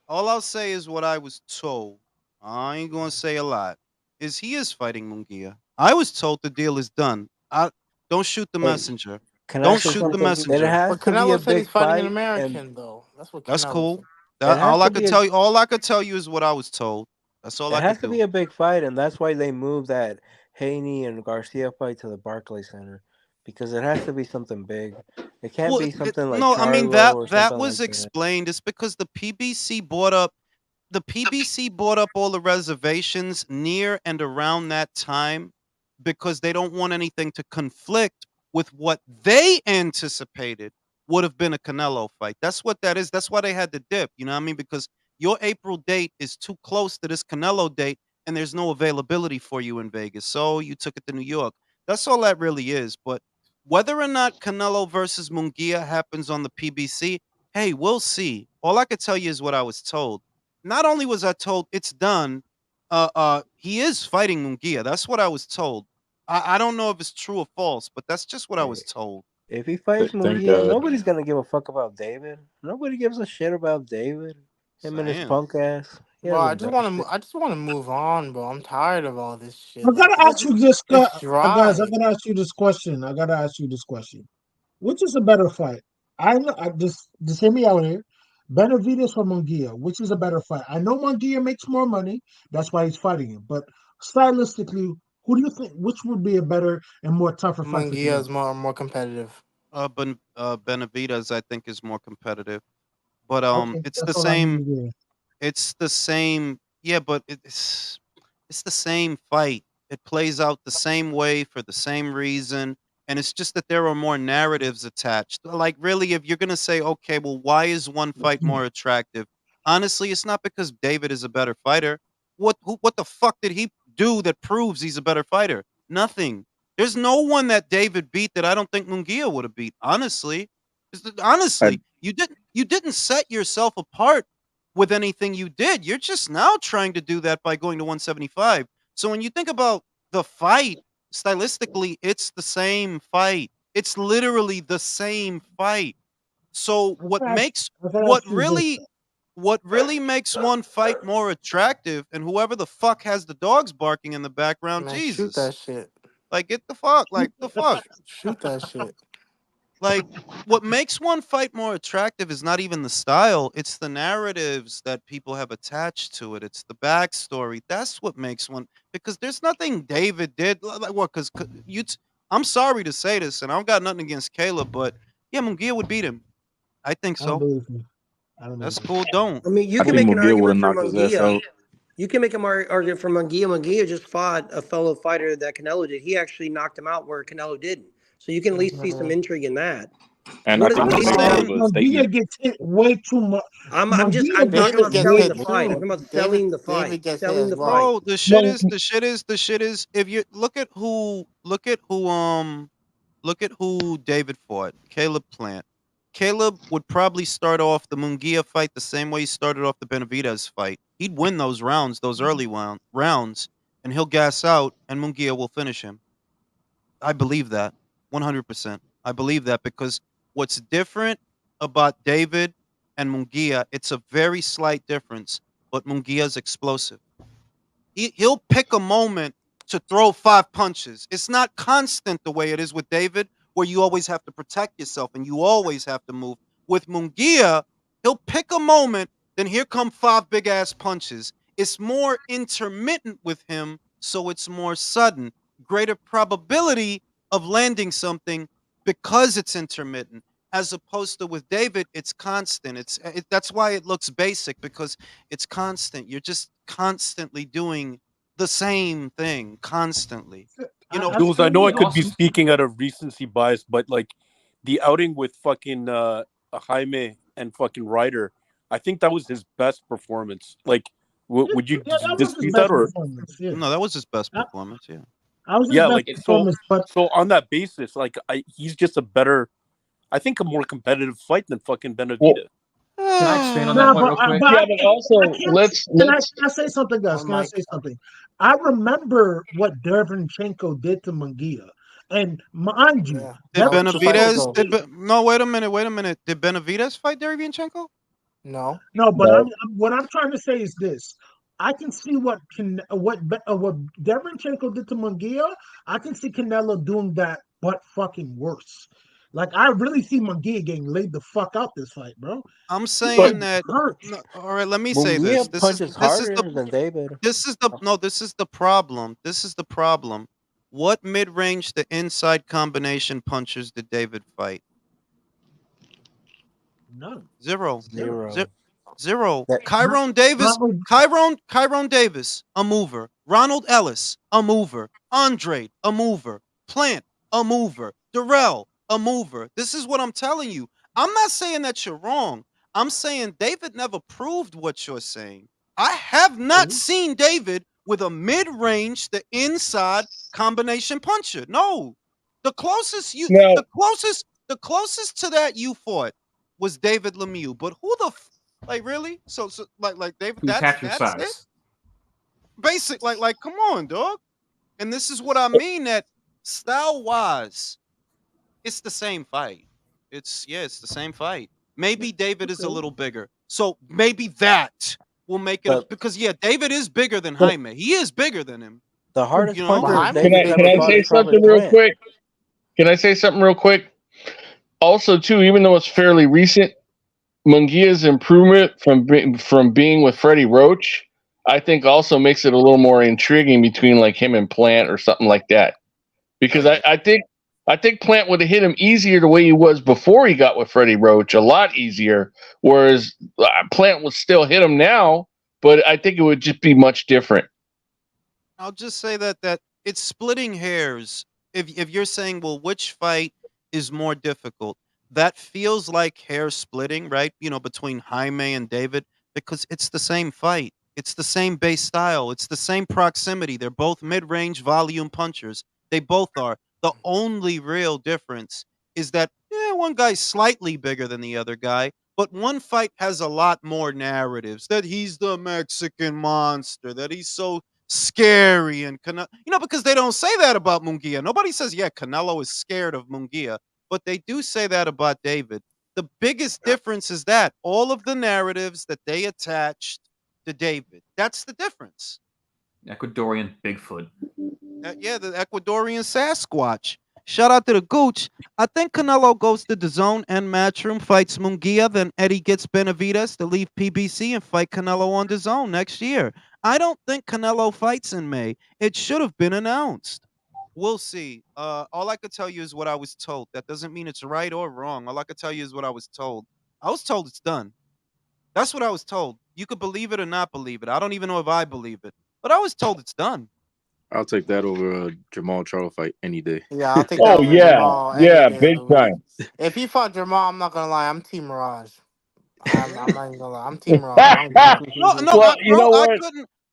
all I'll say is what I was told. I ain't gonna say a lot. Is he is fighting Munguia? I was told the deal is done. I don't shoot the Hey, messenger. can I Don't say shoot the something? It messenger. has But to be a Canelo said he's big fighting an fight, and American, though. That's what That's Canelo cool. said. it That has all I to could be a tell you. All I could tell you is what I was told. That's all it I has could to do. be a big fight, and that's why they moved that Haney and Garcia fight to the Barclays Center, because it has to be something big. It can't Well, be something like no, I mean Charlo or that something was like that. explained. It's because the PBC bought up all the reservations near and around that time because they don't want anything to conflict with what they anticipated would have been a Canelo fight. That's what that is. That's why they had to dip. You know what I mean? Because your April date is too close to this Canelo date and there's no availability for you in Vegas. So you took it to New York. That's all that really is. But whether or not Canelo versus Munguia happens on the PBC, hey, we'll see. All I could tell you is what I was told. Not only was I told it's done, he is fighting Munguia. That's what I was told. I don't know if it's true or false, but that's just what I Hey, was told. if he fights Thank Munguia, God. nobody's gonna give a fuck about David. Nobody gives a shit about David. Him and his Saying. punk ass. He Bro, hasn't done shit. I just want to move on, bro. I'm tired of all this I shit. Like, gotta ask you this, it's guys. I dry. gotta ask you this question. I gotta ask you this question. Which is a better fight? I know. Just hear me out here. Benavides or Munguia? Which is a better fight? I know Munguia makes more money. That's why he's fighting him. But stylistically, who do you think? Which would be a better and more tougher fight for Munguia Canelo? is more competitive. Benavides, I think, is more competitive, but Okay, it's that's the all I same. need to hear. It's the same. Yeah, but it's the same fight. It plays out the same way for the same reason, and it's just that there are more narratives attached. Like, really, if you're gonna say, okay, well, why is one fight more attractive? Honestly, it's not because David is a better fighter. What the fuck did he do that proves he's a better fighter? Nothing. There's no one that David beat that I don't think Munguia would have beat. Honestly, I, honestly, you didn't set yourself apart with anything you did. You're just now trying to do that by going to 175. So when you think about the fight, stylistically, it's the same fight. It's literally the same fight. So I gotta ask you this. what really makes one fight more attractive, and whoever the fuck has the dogs barking in the background, Man, shoot Jesus. that shit. Like, get the fuck, like the fuck. Shoot that shit. Like, what makes one fight more attractive is not even the style, it's the narratives that people have attached to it. It's the backstory. That's what makes one, because there's nothing David did. Like what? Because I'm sorry to say this, and I don't got nothing against Caleb, but yeah, Munguia would beat him. I think I don't so. believe you. I don't That's believe you. cool. Don't. I mean, you I can think make an Miguel would have argument for knocked his ass Munguia. out. You can make an argument for Munguia. Munguia just fought a fellow fighter that Canelo did. He actually knocked him out where Canelo didn't. So you can at least see some Mhm. intrigue in that. And I What does I'm think just David David have? gave saying. a statement. Munguia gets hit way too much. Munguia I'm gets talking hit David about gets way selling the hit too fight. I'm too. talking about David selling the fight. David gets hit Selling as the well. fight. Bro, the shit much. is if you look at who David fought. Caleb Plant. Caleb would probably start off the Munguia fight the same way he started off the Benavidez fight. He'd win those rounds, those early rounds, and he'll gas out, and Munguia will finish him. I believe that 100%. I believe that because what's different about David and Munguia, it's a very slight difference, but Munguia's explosive. He'll pick a moment to throw five punches. It's not constant the way it is with David, where you always have to protect yourself and you always have to move. With Munguia, he'll pick a moment, then here come five big ass punches. It's more intermittent with him, so it's more sudden. Greater probability of landing something because it's intermittent. as opposed to with David, it's constant. That's why it looks basic because it's constant. You're just constantly doing the same thing constantly. You know, I Jules, I still know I would could be Also, speaking out of recency bias, but like the outing with fucking Jaime and fucking Ryder, I think that was his best performance. Like, would you yeah, that was his dispute that best or? performance. Yeah, no, that was his best that, performance. Yeah. that was his Yeah, best like so. performance. But So on that basis, like he's just a better, I think, a more competitive fight than fucking Well, Benavidez. can I expand on no, that point real quick? yeah, but I also can't. let's Can I say something, guys? One Can I mic. say something? I remember what Derevchenko did to Munguia, and mind you, Yeah, Did that was 2 fights Benavidez? ago. Derevchenko. No, wait a minute. Wait a minute. Did Benavidez fight Derevchenko? No, No, but no. what I'm trying to say is this. I can see what Derevchenko did to Munguia. I can see Canelo doing that, but fucking worse. Like I really see Munguia getting laid the fuck out this fight, bro. I'm He But saying getting that. hurt. No, all right, let me say this. Munguia punches harder than David. This is the problem. This is the problem. What mid-range to inside combination punches did David fight? None. Zero. Zero. Zero. Zero. Zero. That Kyron Davis, a mover. Ronald Ellis, a mover. Andre, a mover. Plant, a mover. Durrell, a mover. This is what I'm telling you. I'm not saying that you're wrong. I'm saying David never proved what you're saying. I have not seen David with a mid-range to inside combination puncher. No. now The closest to that you fought was David Lemieux. But who the like really? So like David, Who's half your that's it. size? Basic like come on, dog. And this is what I mean that style wise, it's the same fight. It's the same fight. Maybe David is a Okay. little bigger, so maybe that will make it the because yeah, David is bigger than but Jaime. He is bigger than him. the hardest You know. but puncher Jaime's can David's I can ever I bigger. fought say is probably something real Plant. quick? Can I say something real quick? Also, too, even though it's fairly recent, Mungia's improvement from being with Freddie Roach, I think also makes it a little more intriguing between like him and Plant or something like that. Because I think Plant would have hit him easier the way he was before he got with Freddie Roach, a lot easier. Whereas Plant would still hit him now, but I think it would just be much different. I'll just say that it's splitting hairs. If you're saying, well, which fight is more difficult? That feels like hair splitting, right? You know, between Jaime and David, because it's the same fight. It's the same base style. It's the same proximity. They're both mid-range volume punchers. They both are. The only real difference is that one guy's slightly bigger than the other guy, but one fight has a lot more narratives that he's the Mexican monster, that he's so scary and because they don't say that about Munguia. Nobody says, yeah, Canelo is scared of Munguia, but they do say that about David. The biggest difference is that all of the narratives that they attached to David. That's the difference. Ecuadorian Bigfoot. Yeah, the Ecuadorian Sasquatch. Shout out to the Gooch. I think Canelo goes to the zone and Matchroom, fights Munguia, then Eddie gets Benavidez to leave PBC and fight Canelo on the zone next year. I don't think Canelo fights in May. It should have been announced. We'll see. All I could tell you is what I was told. That doesn't mean it's right or wrong. All I could tell you is what I was told. I was told it's done. That's what I was told. You could believe it or not believe it. I don't even know if I believe it, but I was told it's done. I'll take that over a Jamal Charlo fight any day. Yeah, I'll take that Oh over yeah, Jamal any yeah, day of big the week. time. If he fought Jamal, I'm not gonna lie, I'm Team Mirage. I'm not even gonna lie, I'm Team Mirage. I don't care. No, Well, you bro, know what?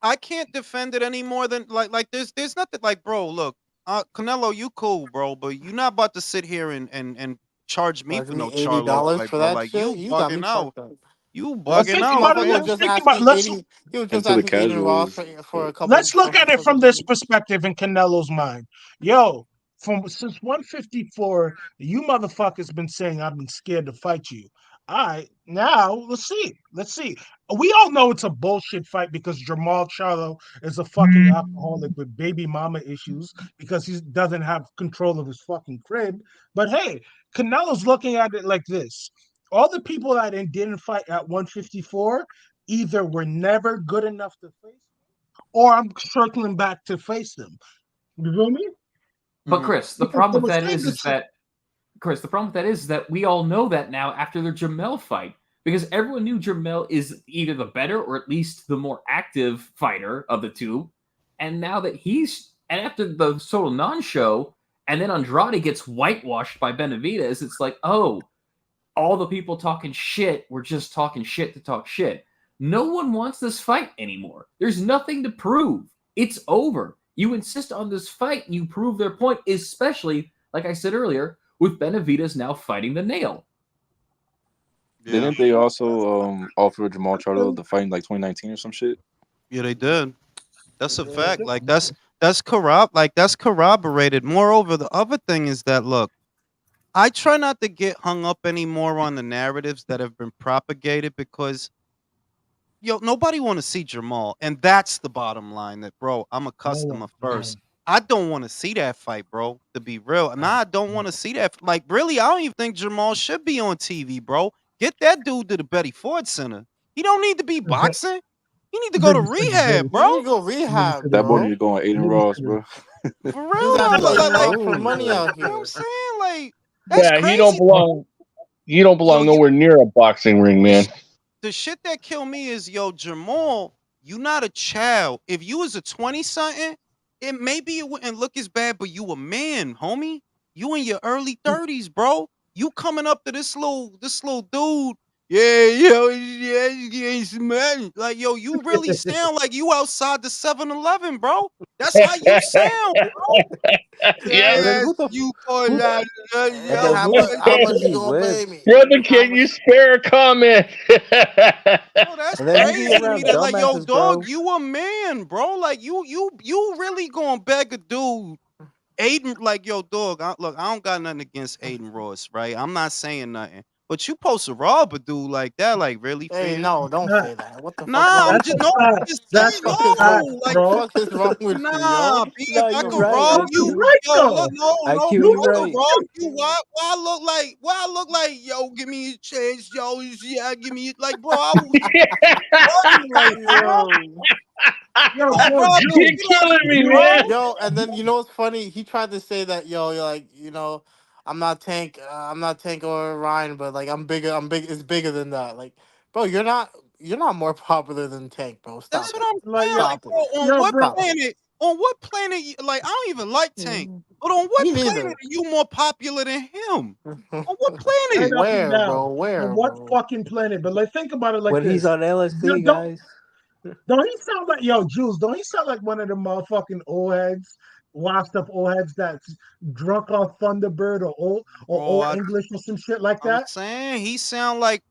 I can't defend it any more than there's nothing like, bro. Look, Canelo, you cool, bro, but you not about to sit here and charge me Charge for me no eighty Charlo dollars fight, for bro. that Like you shit? You got me bugging out. fucked up. You Let's bugging think This out, about it. motherfucker fam. Let's just think about. asking Let's 80. He was just And to the asking Aiden Ross casuals, for a couple let's look at it for from some this money. perspective in Canelo's mind. Yo, from since 154, you motherfuckers been saying I've been scared to fight you. All right, now let's see. Let's see. We all know it's a bullshit fight because Jamal Charlo is a fucking alcoholic with baby mama issues because he doesn't have control of his fucking crib. But hey, Canelo's looking at it like this. All the people that didn't fight at 154 either were never good enough to face or I'm circling back to face them. You feel me? But Mhm. Chris, the Because they problem with were that saying is this shit. that Chris, the problem with that is that we all know that now after the Jamel fight. Because everyone knew Jamel is either the better or at least the more active fighter of the two. And now that and after the Soto non-show, and then Andrade gets whitewashed by Benavidez, it's like, oh, all the people talking shit were just talking shit to talk shit. No one wants this fight anymore. There's nothing to prove. It's over. You insist on this fight and you prove their point, especially, like I said earlier, with Benavidez now fighting the nail. Yeah. Didn't they also offer Jamal Charlo the fight in like 2019 or some shit? Yeah, they did. That's a fact. Like that's corroborated. Moreover, the other thing is that look, I try not to get hung up anymore on the narratives that have been propagated because nobody want to see Jamal, and that's the bottom line. That bro, I'm a customer first. I don't want to see that fight, bro. To be real, and I don't want to see that. Like, really, I don't even think Jamal should be on TV, bro. Get that dude to the Betty Ford Center. He don't need to be boxing. He need to go to rehab, You bro. need to go rehab, That boy need bro. to go on Aiden Ross, bro. For real, He's out here getting like, paid for money out you know what I'm here. saying? Like, that's Yeah, crazy. he don't belong. He don't belong nowhere near a boxing ring, man. The shit that kill me is, Jamal, you not a child. If you was a 20-something, maybe it wouldn't look as bad, but you a man, homie. You in your early 30s, bro. You coming up to this little dude. Yeah, yeah, man. Like, you really sound like you outside the 7-Eleven, bro. That's how you sound, bro. Yeah. And then Yes, who the you call who that. and then how much you gonna pay me? Brother, can you spare a comment? Bro, that's And then you crazy be to me. around That like, dumbasses, dog, bro. you a man, bro. Like you really gonna beg a dude, Aiden? Like, dog. Look, I don't got nothing against Aiden Ross, right? I'm not saying nothing, but you supposed to rob a dude like that, like really, Hey, fam? no, don't say that. What the fuck Nah, wrong I'm with just you? no, I'm just saying Fuck is wrong? no. Like, What the fuck is wrong with you, yo? nah, B, if No, I you're could right, rob IQ. you, look, no, IQ, if you're I could right. rob you, why I look like, give me a chance, yeah, give me, like, bro, I was fucking like, bro. Yo, Bro, bro, Rob, You're get out of killing me, here, man. bro. Yo, and then you know what's funny? He tried to say that you're like, I'm not Tank or Ryan, but like I'm bigger. I'm big. It's bigger than that. Like, bro, you're not more popular than Tank, bro. That's Stop what it. I'm like, saying. Like, Stop it. bro, yo, bro, on what planet, like, I don't even like Tank, but on Me what planet neither. are you more popular than him? On what planet? straight up and Where, down. bro? On Where, what bro? fucking planet? But like, think about it like When he's this. on LSD, Don't guys. don't he sound like Jules? Don't he sound like one of the motherfucking old heads, washed up old heads that's drunk off Thunderbird or Bro, old English or some shit like I'm that? saying he sound like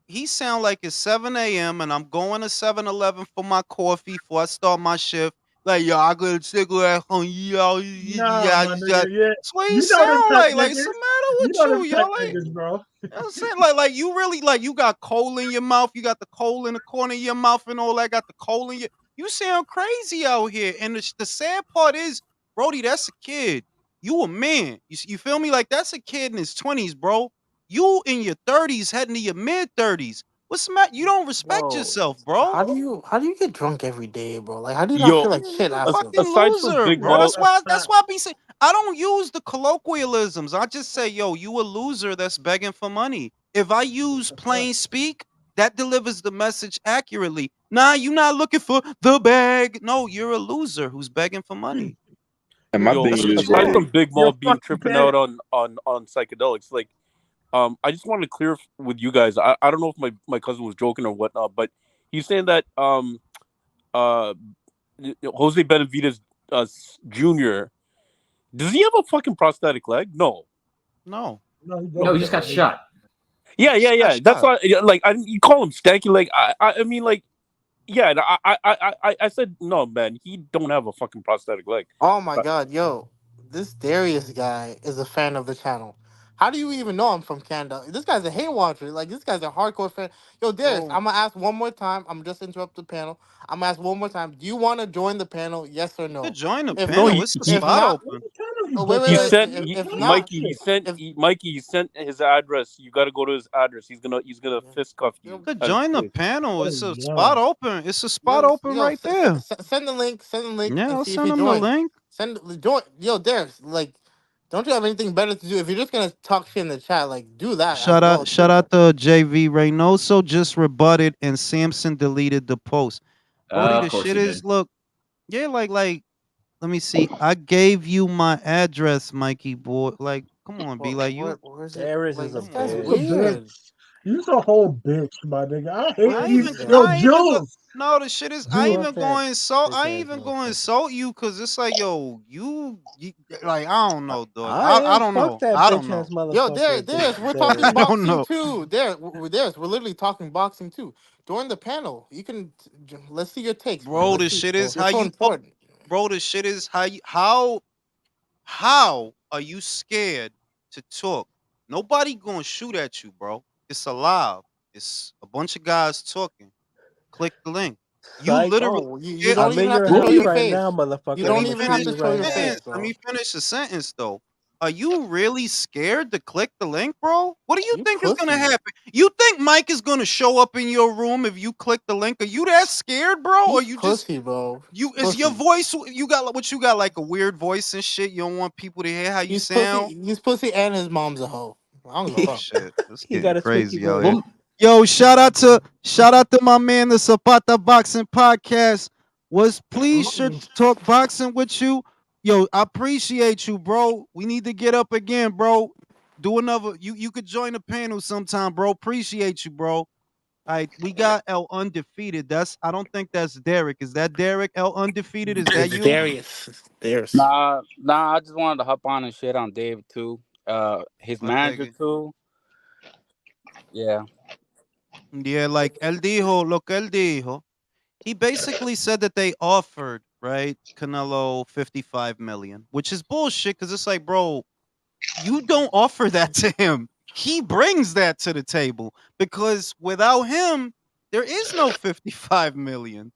it's 7 a.m. and I'm going to 7-Eleven for my coffee before I start my shift. Like, I got a cigarette on Nah, yeah. my nigga, yeah. That's what he You know them sound type like. Like, what's niggas. the matter You with know you, them type Like, niggas, bro. you know what I'm saying? Like you really, like, you got coal in your mouth. You got the coal in the corner of your mouth and all that. Got the coal in your. You sound crazy out here. And the sad part is, Brody, that's a kid. You a man. You feel me? Like, that's a kid in his 20s, bro. You in your 30s, heading to your mid 30s. What's the matter? You don't respect Bro, yourself, bro. how do you get drunk every day, bro? Like, how do you not feel Yo, like Man, shit you're a after? fucking aside from loser, Big bro. Yeah, Maul, that's That's fact. why I be saying I don't use the colloquialisms. I just say, you a loser that's begging for money. If I use plain speak, that delivers the message accurately. Nah, you not looking for the bag. No, you're a loser who's begging for money. and my That's thing what is, you Mm. are. like, Aside from Big You're Maul being fucking tripping dead. out on psychedelics, like, I just wanted to clear with you guys. I don't know if my cousin was joking or whatnot, but he's saying that uh Jose Benavidez Jr. Does he have a fucking prosthetic leg? No. No, No, he No, he doesn't. just got shot. Yeah, just got That's shot. why. Like, you call him stanky. Like, I mean, like, yeah. and I said no, man. He don't have a fucking prosthetic leg. Oh my Uh, god, yo, this Darius guy is a fan of the channel. How do you even know I'm from Canada? This guy's a hate watcher. Like, this guy's a hardcore fan. Yo, Darius, Bro, I'm gonna ask one more time. I'm just interrupt the panel. I'm gonna ask one more time. Do you want to join the panel? Yes or you could no? join the If no, panel. It's a if spot not, open. What channel you oh, wait, bitch wait, he ass wait. sent nigga? If Join that not, Mikey. shit. if Mikey. He sent his address. You got to go to his address. He's gonna fist cuff yo, you Could at his join the place. panel. Oh It's a yeah. spot open. It's a spot open right there. send the link, Yeah, and I'll see if send he them the joins. link. Send join, yo, Darius, like. Don't you have anything better to do? If you're just gonna talk shit in the chat, like do that as Shout well out, shout too. out to JV Reynoso just rebutted and Samson deleted the post. Brody, Of the course shit he is did. look, yeah, like let me see. I gave you my address, Mikey boy. Like, come on, be like you. Where's it? Darius Like is a this Come guy's on, You're a man. bitch. bitch. weird. You's a whole bitch, my nigga. I hate Where I you. is even that? Yo, I even go Jules. no the shit is I Fuck even go that insult bitch I ass even go motherfucker. insult you because it's like yo you like I don't know dog I I don't fuck know that I don't bitch ass know Yo, motherfucker. We're talking I Darius. don't boxing know too. We're literally talking boxing too. Join the panel. You can. Let's see your takes, bro. bro Let's the see. shit is You're how so you oh, important. bro the shit is how are you scared to talk nobody gonna shoot at you bro it's alive it's a bunch of guys talking click the link you Psych. literally No, you scared don't I'm even in have your to show house your right now, face. You motherfucker. Let I'm don't me gonna even shoot have finish to you the show right your now. face, sentence. Let bro. me finish the sentence though. Are you really scared to click the link, bro? What do you You think is gonna pussy. happen? You think Mike is gonna show up in your room if you click the link? Are you that scared, bro? Or He's you just pussy, bro. you is your Pussy. voice you got what you got like a weird voice and shit? You don't want people to hear how you He's pussy. sound? He's pussy, and his mom's a hoe. I don't give a Oh fuck. shit. It's He getting got a squeaky crazy out voice. here. Well, Yo, shout out to my man, the Zapata Boxing Podcast. Was please should talk boxing with you. Yo, I appreciate you, bro. We need to get up again, bro. Do another. You could join the panel sometime, bro. Appreciate you, bro. All right, we got El Undefeated. That's I don't think that's Derek. Is that Derek? El Undefeated? Is that It's you? Darius. It's Darius. Nah, I just wanted to hop on and shit on Dave too. His I dig manager it. too. Yeah. Yeah, like El Dijo, lo que él dijo. He basically said that they offered, right, Canelo 55 million, which is bullshit because it's like, bro, you don't offer that to him. He brings that to the table because without him, there is no 55 million.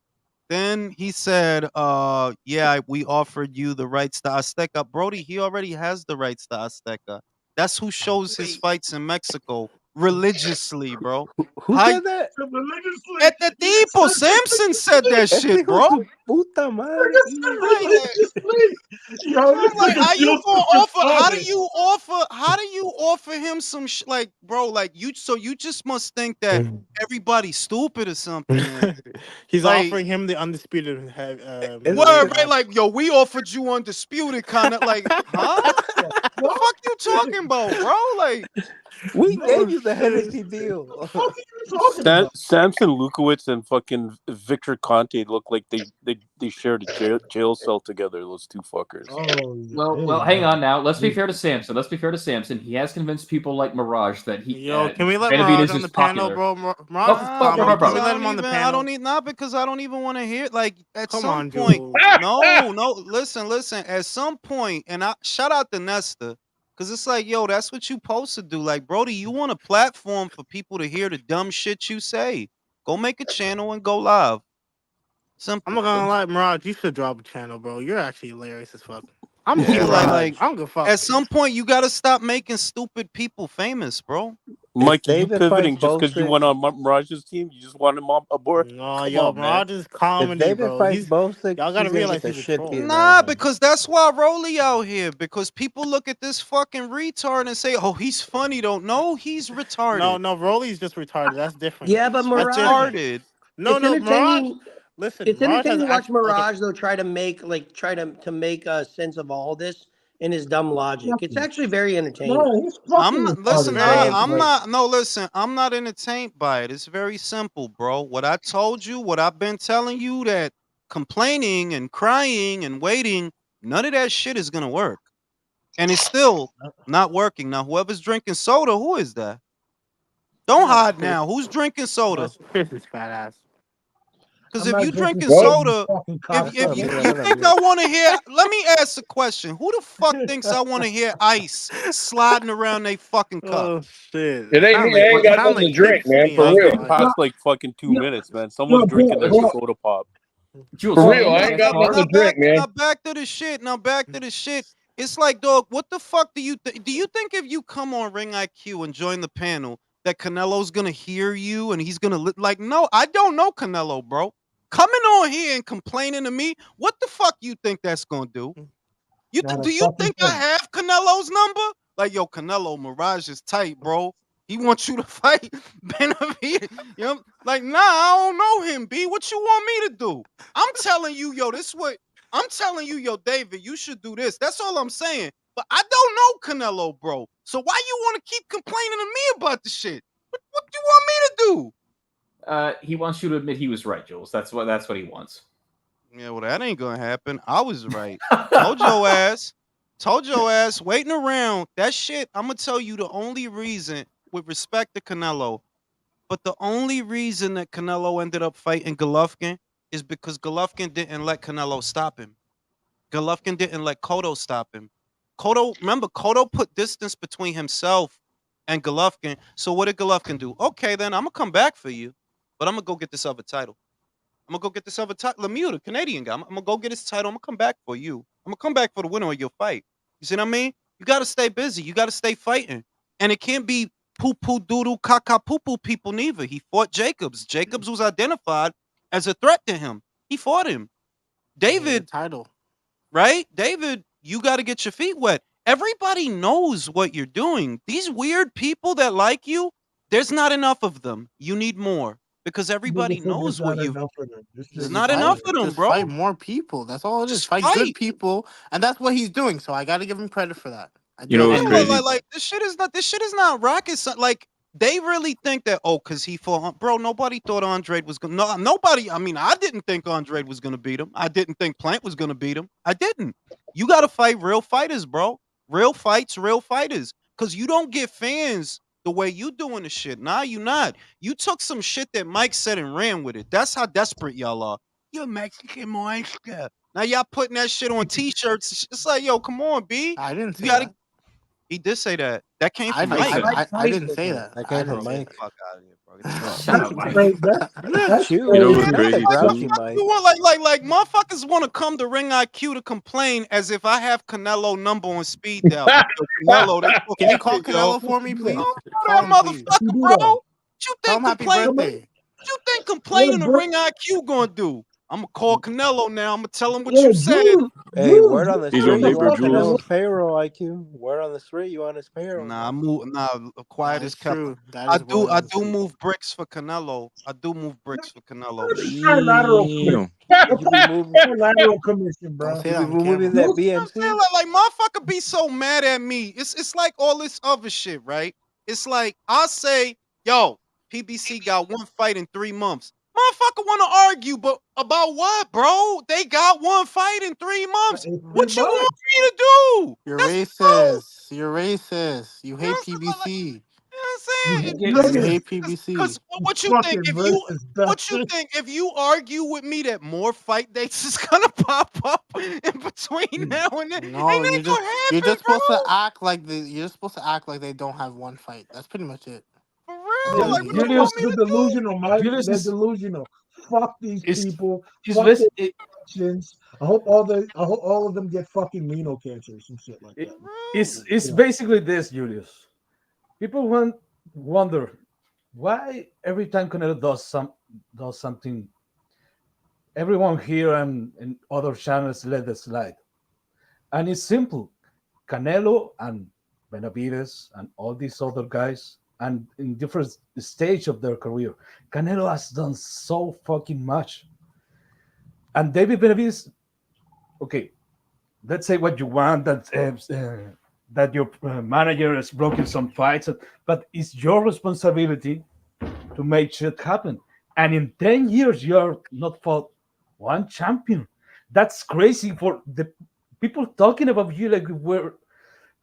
Then he said, yeah, we offered you the rights to Azteca. Brody, he already has the rights to Azteca. That's who shows his Wait. fights in Mexico religiously, bro. Who How said that? Religiously. at the tipo, Samson said that Este shit, hijo de bro. su puta madre. Right, Religiously. Yo, I'm this like, nigga how you Jules gonna is offer? retarded. How do you offer him some like, bro? Like you, so you just must think that everybody's stupid or something. Then, He's like, offering him the undisputed word, middleweight right? match. Like, yo, we offered you undisputed, kind of like, huh? The What? fuck you talking about, bro? Like, We Oh gave you the shit! Hennessy deal. What are you talking about? Samson Lukowitz and fucking Victor Conte look like they shared a jail cell together. Those two fuckers. Oh, well, hey, hang on now. Let's be hey. fair to Samson. Let's be fair to Samson. He has convinced people like Mirage that Yo, can we let Mirage Benavidez on is the panel, popular. bro? Mirage is Oh, nah, bro, bro, comedy. Can because we bro. let him on the I don't panel? need not because I don't even want to hear. Like, at Come some on, point, Jules. no. Listen. At some point, and I shout out to Nesta. Cause it's like, yo, that's what you supposed to do. Like, Brody, you want a platform for people to hear the dumb shit you say. Go make a channel and go live. I'm Simple. not gonna lie, Mirage. You should drop a channel, bro. You're actually hilarious as fuck. I'm gonna Yeah, keep it like, 100. Mirage. like, I don't give a fuck. at some point, you gotta stop making stupid people famous, bro. If Mikey, you David fights pivoting just because you Bosick, went on Mirage's team? You just want him on aboard? No, Come yo, on, man. Mirage is if comedy, David bro. fights Bosick, Y'all gotta he's gonna realize get the he's a shit troll. beaten out Nah, of him. because that's why Rolly out here. Because people look at this fucking retard and say, "Oh, he's funny." Don't know he's No, retarded. no, Rolly's just retarded. That's different. Yeah, but He's That's Mirage, different. retarded. No, it's no, Mirage. entertaining. Listen, It's Mirage entertaining has to watch actually okay. Mirage though try to make a sense of all this in his dumb logic. It's actually very entertaining. No, he's I'm fucking not It's retarded, listen. very bro. I'm Like, entertaining. not. No, listen. I'm not entertained by it. It's very simple, bro. What I told you, what I've been telling you, that complaining and crying and waiting, none of that shit is gonna work, and it's still not working. Now, whoever's drinking soda, who is that? Don't That's hide Chris. now. Who's drinking soda? That's Chris's fat ass. Because I'm if not you drinking drinking soda, What? you soda, fucking That's if not you me. cocksucker. you That's on think I mute. want to hear, let me ask a question. Who the fuck thinks I want to hear ice sliding around they fucking cup? Oh shit! It ain't me. I ain't It got sound nothing like to drink, hips to man. me. For I Guys, ain't real. gonna getting lie. past like fucking 2 minutes, man. Someone's Yo, drinking their bro, soda pop. Jules, For can I real. I can I Now, ain't ask got now, Mark? nothing now to drink, back, man. now back to the shit. Now back to the shit. It's like, dog, what the fuck do you think? Do you think if you come on Ring IQ and join the panel that Canelo's gonna hear you and he's gonna like? No, I don't know Canelo, bro. Coming on here and complaining to me, what the fuck you think that's gonna do? Not a Do you fucking think I thing. have Canelo's number? Like, yo, Canelo, Mirage is tight, bro. He wants you to fight Benavidez. You know, like, nah, I don't know him, B. What you want me to do? I'm telling you, yo, I'm telling you, yo, David, you should do this. That's all I'm saying. But I don't know Canelo, bro. So why you want to keep complaining to me about the shit? What do you want me to do? He wants you to admit he was right, Jules. That's what he wants. Yeah, well, that ain't gonna happen. I was right. Told your ass, waiting around. That shit, I'm gonna tell you the only reason, with respect to Canelo, but the only reason that Canelo ended up fighting Golovkin is because Golovkin didn't let Canelo stop him. Golovkin didn't let Cotto stop him. Remember, Cotto put distance between himself and Golovkin. So what did Golovkin do? Okay, then I'm gonna come back for you, but I'm gonna go get this other title. I'm gonna go get this other title. Lemieux, the Canadian guy. I'm gonna go get his title. I'm gonna come back for you. I'm gonna come back for the winner of your fight. You see what I mean? You gotta stay busy. You gotta stay fighting. And it can't be poo poo doodle caca poo poo people neither. He fought Jacobs. Jacobs was identified as a threat to him. He fought him. David, title. right? David, you gotta get your feet wet. Everybody knows what you're doing. These weird people that like you, there's not enough of them. You need more. Because everybody Nigga said knows there's what not you've. enough of them. This There's nigga's not enough lying. of them, Just bro. fight more people. That's all it is. Just Fight fight. good people, and that's what he's doing. So I got to give him credit for that. I You do know have what's to Yeah, give him crazy? credit. this shit is not rocket science. Like they really think that because he fought, bro. Nobody thought Andre was gonna. No, nobody. I mean, I didn't think Andre was gonna beat him. I didn't think Plant was gonna beat him. I didn't. You got to fight real fighters, bro. Real fights, real fighters. Because you don't get fans the way you doing the shit. Nah, you not. You took some shit that Mike said and ran with it. That's how desperate y'all are. You're Mexican monster. Now y'all putting that shit on t-shirts. It's like, yo, come on, B. I didn't You say gotta. that. He did say that. That came from Mike Mike. said it. I didn't said say that. that. That I came from didn't say Get the Mike. fuck out of here, bro. Get the fuck that. out of Shut here. up, That's Mike. crazy. That's You, You know crazy. what's not that crazy grouchy too? Mike. You want like motherfuckers want to come to Ring IQ to complain as if I have Canelo number on speed dial. Yo, Canelo, they Can talking you call shit, yo. Canelo for me, Do that. please? Don't do Call that, him, please. You motherfucker, do bro. that. Tell him happy birthday. What you think Yeah, complaining to bro. Ring IQ gonna do? I'm gonna call Canelo now. I'm gonna tell him what Yeah, you said. Hey, word on the He's on street, shut you the neighbor on fuck up, bro. Jules. Canelo's payroll, IQ. Word on the street, you on his payroll Nah, now. quiet That as is kept. true. That is word I on the do street. move bricks for Canelo. I do move bricks for Canelo. Trilateral commission. Damn. You be moving, Trilateral commission, Don't bro. say you that be on moving camera. that You know what I'm saying? BMC. Like motherfucker be so mad at me. It's like all this other shit, right? It's like I'll say, yo, PBC got one fight in 3 months. Motherfucker want to argue, but about what, bro? They got one fight in 3 months. It's 3 What you months. want me to do? You're That's bro. racist. You're racist. You You know hate what I'm saying? PBC. You know what I'm You saying? Okay. You Because hate niggas, PBC. what you think fucking if racist you bastard. think if you argue with me that more fight dates is gonna pop up in between now and then? Ain't No, that gonna you're happen, just supposed to bro? act like they don't have one fight. That's pretty much it. For That's real? all Yeah, you Like need what to you do. want niggas Julius, me are to do? delusional, Mike. Julius They're delusional. Fuck these is people. is Fuck best. their actions. I hope all of them get fucking renal cancer or some shit like It, that. For it's Yeah. basically this, Julius. People wonder why every time Canelo does something, everyone here and other channels let it slide. And it's simple. Canelo and Benavides and all these other guys, and in different stage of their career, Canelo has done so fucking much. And David Benavides, okay, let's say what you want that your manager has broken some fights, but it's your responsibility to make shit happen. And in 10 years, you're not fought one champion. That's crazy for the people talking about you like we're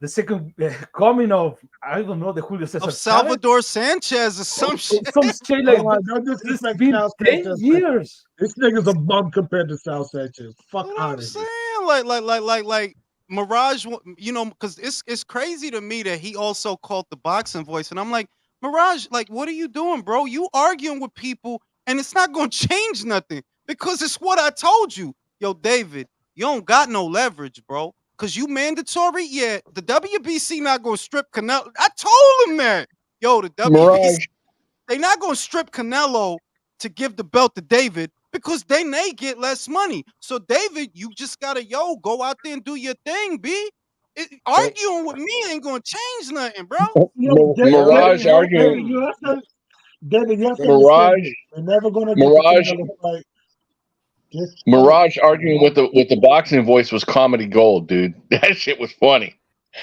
the second coming of, I don't know, the Julio of Cesar Chavez Salvador Sanchez or or some shit. some shit like Oh, that. don't It's disrespect been Sal 10 Sanchez. years. This nigga's a bum compared to Sal Sanchez. You Fuck know what out I'm of here. saying? Like Mirage, you know, because it's crazy to me that he also called the boxing voice, and I'm like, Mirage, like, what are you doing, bro? You arguing with people, and it's not gonna change nothing because it's what I told you, yo, David. You don't got no leverage, bro. Cause you mandatory, yeah. The WBC not gonna strip Canelo. I told him that, yo. The WBC Mirage. they not gonna strip Canelo to give the belt to David. because then they get less money. So David, you just gotta go out there and do your thing, B. Arguing with me ain't gonna change nothing, bro. Yo, Mirage David, arguing. you have to, David, you have to understand Mirage, this. They're never gonna get the Mirage, Canelo fight this fight. Mirage arguing with the boxing voice was comedy gold, dude. That shit was funny.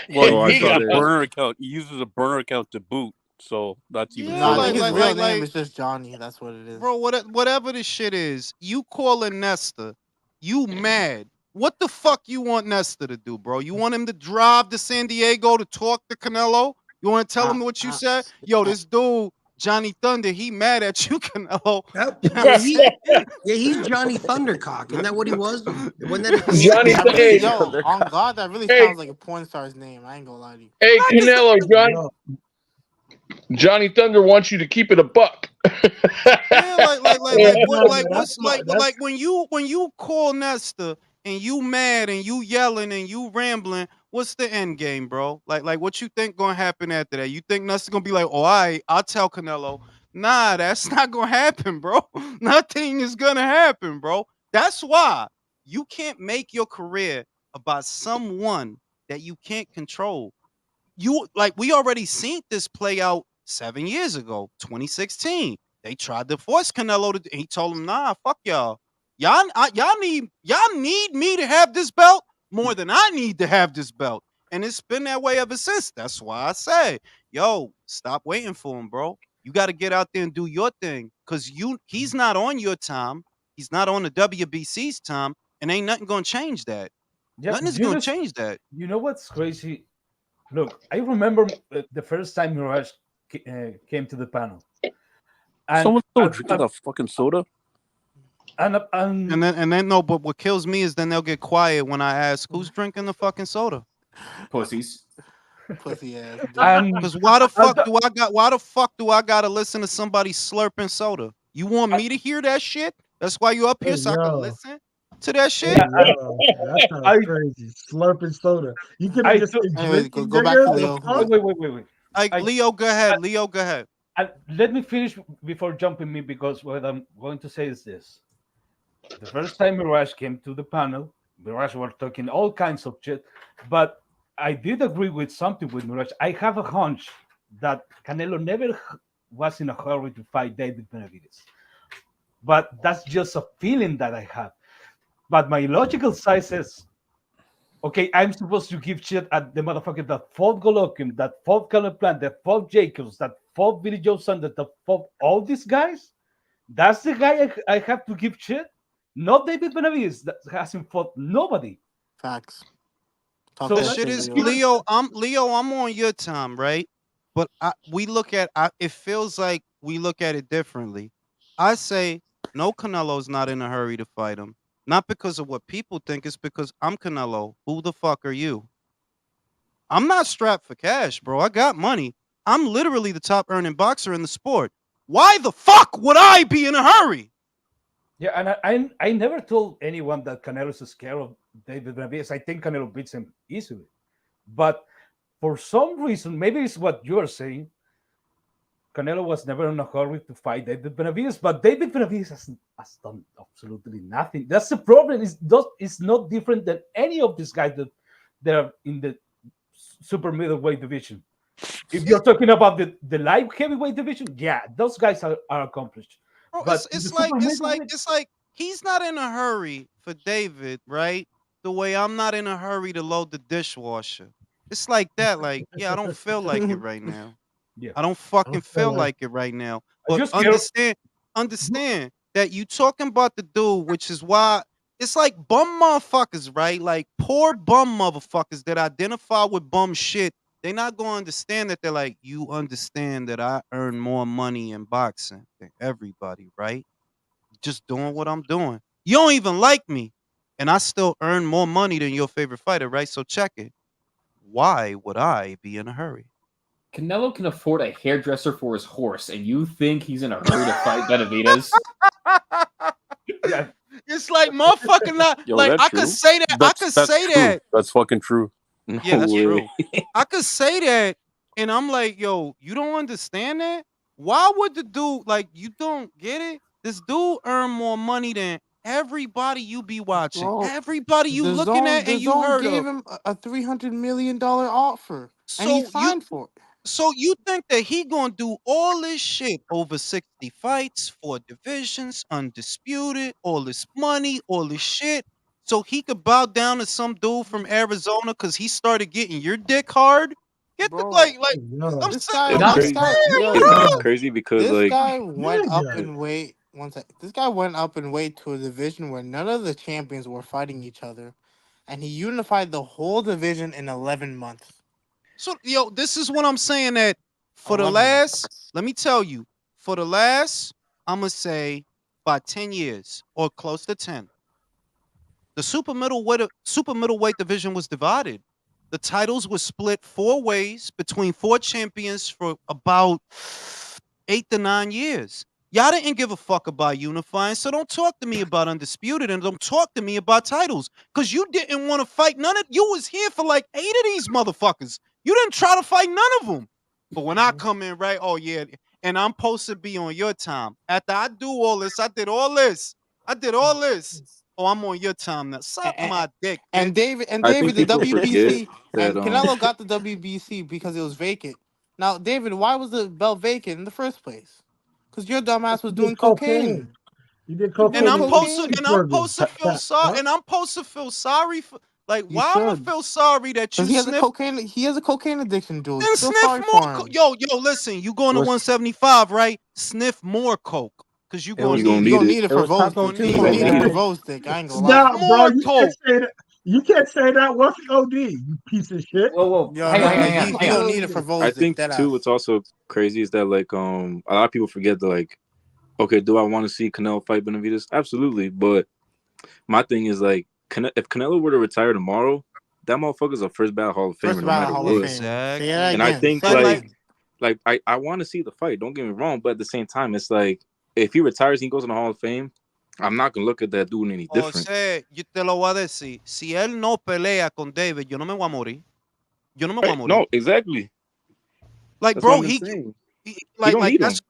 Well, Oh, I he He uses saw got a the. burner account. He uses a burner account to boot, so that's even Yeah, No, I think further his annoying. real name is just Johnny. That's what it is. bro, whatever this shit is, you calling Nesta, you mad. What the fuck you want Nesta to do, bro? You want him to drive to San Diego to talk to Canelo? You want to tell him what you said? Yo, this dude, Johnny Thunder, he mad at you, Canelo. Yep. You know what I'm Yeah, he's Johnny Thundercock. Isn't that what he was? Wasn't that his name? Johnny. That really, Hey, yo, on God, that really hey, sounds like a porn star's name. I ain't gonna lie to you. hey, Not this- Canelo, Yo, Johnny Thunder wants you to keep it a buck. Yeah, what's that's when you call Nesta and you mad and you yelling and you rambling, what's the end game, bro? Like what you think gonna happen after that? You think Nesta gonna be like, oh, I'll tell Canelo. Nah, that's not gonna happen, bro. Nothing is gonna happen, bro. That's why you can't make your career about someone that you can't control. We already seen this play out 7 years ago, 2016. They tried to force Canelo to. He told him, "Nah, fuck y'all. Y'all need me to have this belt more than I need to have this belt." And it's been that way ever since. That's why I say, yo, stop waiting for him, bro. You got to get out there and do your thing, cause he's not on your time. He's not on the WBC's time, and ain't nothing gonna change that. Yeah, Nothing is gonna change that. you know what's crazy? Look, I remember the first time Mirage came to the panel, and Someone's still and, drinking that fucking soda. And then no, but what kills me is then they'll get quiet when I ask who's drinking the fucking soda. Pussies. Pussy ass. and Because why the and fuck the- do I gotta listen to somebody slurping soda? You want me to hear that shit? That's why you up hey here so I can yo, listen to that shit. hey yo, that sounds I crazy. Slurping soda. You could I have just do, been Anyways, drinking, go back to nigga. The Leo. fuck? wait. Like I, Leo, go ahead. Leo, go ahead. let me finish before jumping me because what I'm going to say is this: the first time Mirage came to the panel, Mirage were talking all kinds of shit, but I did agree with something with Mirage. I have a hunch that Canelo never was in a hurry to fight David Benavides, but that's just a feeling that I have. But my logical side says, okay, I'm supposed to give shit at the motherfucker that fought Golovkin, that fought Caleb Plant, that fought Jacobs, that fought Billy Joe Saunders, that fought all these guys. That's the guy I have to give shit. Not David Benavides that hasn't fought nobody. Facts. Talk So The that shit shit, is Leo. Leo. I'm on your time, right? But it feels like we look at it differently. I say no, Canelo's not in a hurry to fight him. Not because of what people think, it's because I'm Canelo. Who the fuck are you? I'm not strapped for cash, bro. I got money. I'm literally the top earning boxer in the sport. Why the fuck would I be in a hurry? yeah, and I never told anyone that Canelo's scared of David Benavides. I think Canelo beats him easily. But for some reason, maybe it's what you're saying, Canelo was never in a hurry to fight David Benavides, but David Benavides has done absolutely nothing. That's the problem. It's not different than any of these guys that are in the super middleweight division. If you're talking about the light heavyweight division, yeah, those guys are accomplished. Bro, But in the super middleweight, it's like he's not in a hurry for David, right? The way I'm not in a hurry to load the dishwasher. It's like that. Like, yeah, I don't feel like it right now. yeah, I don't I fucking don't feel feel like like it right now. I But just care. understand that you talking about the dude, which is why it's like bum motherfuckers, right? Like poor bum motherfuckers that identify with bum shit. They're not gonna understand that they're like, you understand that I earn more money in boxing than everybody, right? Just doing what I'm doing. You don't even like me, and I still earn more money than your favorite fighter, right? So check it. Why would I be in a hurry? Canelo can afford a hairdresser for his horse, and you think he's in a hurry to fight Benavides? Yeah, It's like motherfucking not Yo, like that I could true? say that. I could That's say true. that. That's fucking true. No Yeah, that's way. true. I could say that, and I'm like, yo, you don't understand that? Why would the dude like you don't get it? This dude earned more money than everybody you be watching, Bro, everybody you looking at the and you zone heard gave of. him a $300 million offer, and he So you signed for it. So you think that he gonna do all this shit over 60 fights, 4 divisions, undisputed, all this money, all this shit, so he could bow down to some dude from Arizona because he started getting your dick hard? Get the Bro, No, I'm this saying, guy, It's Not this crazy. guy, It's, yo, it's no, crazy because this like guy went up nigga. in weight. One sec. This guy went up in weight to a division where none of the champions were fighting each other, and he unified the whole division in 11 months. so yo, this is what I'm saying that for the 11 last, months. let me tell you, for the last, I'ma say about 10 years or close to 10. The super middleweight division was divided. The titles were split 4 ways between 4 champions for about 8 to 9 years. Y'all didn't give a fuck about unifying, so don't talk to me about undisputed and don't talk to me about titles. Cause you didn't want to fight none of you was here for like 8 of these motherfuckers. You didn't try to fight none of them. But when I come in, right? Oh yeah, and I'm supposed to be on your time. After I do all this, I did all this. I did all this. Oh, I'm on your time now. Suck my dick, And bitch. I think David, the people forget WBC, that and Canelo got the WBC because it was vacant. Now, David, why was the belt vacant in the first place? Because your dumbass was You did doing cocaine. cocaine. You did You And doing cocaine I'm with supposed to cocaine. and I'm cheeseburgers. supposed to feel sorry Huh? and I'm supposed to feel sorry for like You why I'ma should, feel sorry that because you sniff. he has a cocaine addiction, dude. Then Feel sniff sorry more for him. yo, listen, you going to Was 175, right? Sniff more coke. Cause you it gonna you're was gonna need You it. need gonna it. need it it for was Vos, You Taco gonna dick. You You're need gonna Tuesday, gonna it. need it need for it. guys. Vos, dick. I ain't gonna Sniff lie. Nah, bro, more you can't coke. say that. You can't say that. What's OD? You piece of shit. whoa, whoa. Yo, Hang no, on, no, hang on, he hang on. gonna need it for I Vos, dick. think Dead too. ass. What's also crazy is that like a lot of people forget that like okay, do I want to see Canelo fight Benavidez? Absolutely, but my thing is like if Canelo were to retire tomorrow, that motherfucker's a first ballot Hall of Famer First no ballot matter Hall of what. Famer. Say that And Exactly. I again. think Say it Like again. I want to see the fight. Don't get me wrong, but at the same time, it's like if he retires and he goes in the Hall of Fame, I'm not gonna look at that dude any different. José, yo te lo voy a decir. Si él no pelea con David, yo no me voy a morir. Yo no me voy a Right? morir. No, exactly. Like, That's what bro, I've been saying. He like, don't need that's him.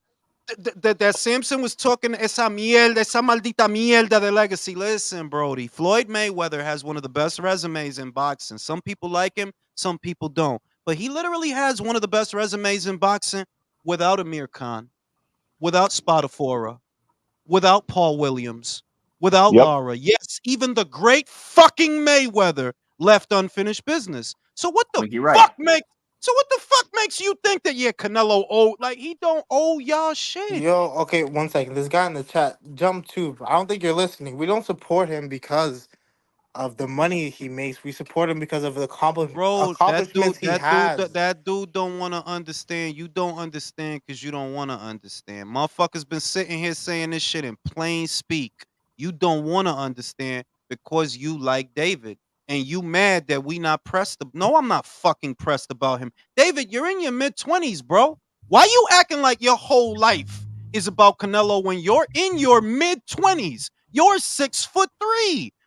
that Samson was talking esa mierda, esa maldita mierda de legacy. Listen, Brody, Floyd Mayweather has one of the best resumes in boxing. Some people like him, some people don't. But he literally has one of the best resumes in boxing without Amir Khan, without Spadafora, without Paul Williams, without Yep. Lara. Yes, even the great fucking Mayweather left unfinished business. So what I the think you're right. fuck makes you think that yeah, Canelo owe like he don't owe y'all shit? Yo, okay, 1 second. This guy in the chat, Jump Tube. I don't think you're listening. We don't support him because of the money he makes. We support him because of the Bro, accomplishments he has. that dude don't want to understand. You don't understand because you don't want to understand. Motherfuckers been sitting here saying this shit in plain speak. You don't want to understand because you like David. And you mad that we not pressed. No, I'm not fucking pressed about him. David, you're in your mid-20s, bro. Why you acting like your whole life is about Canelo when you're in your mid-20s? You're 6'3".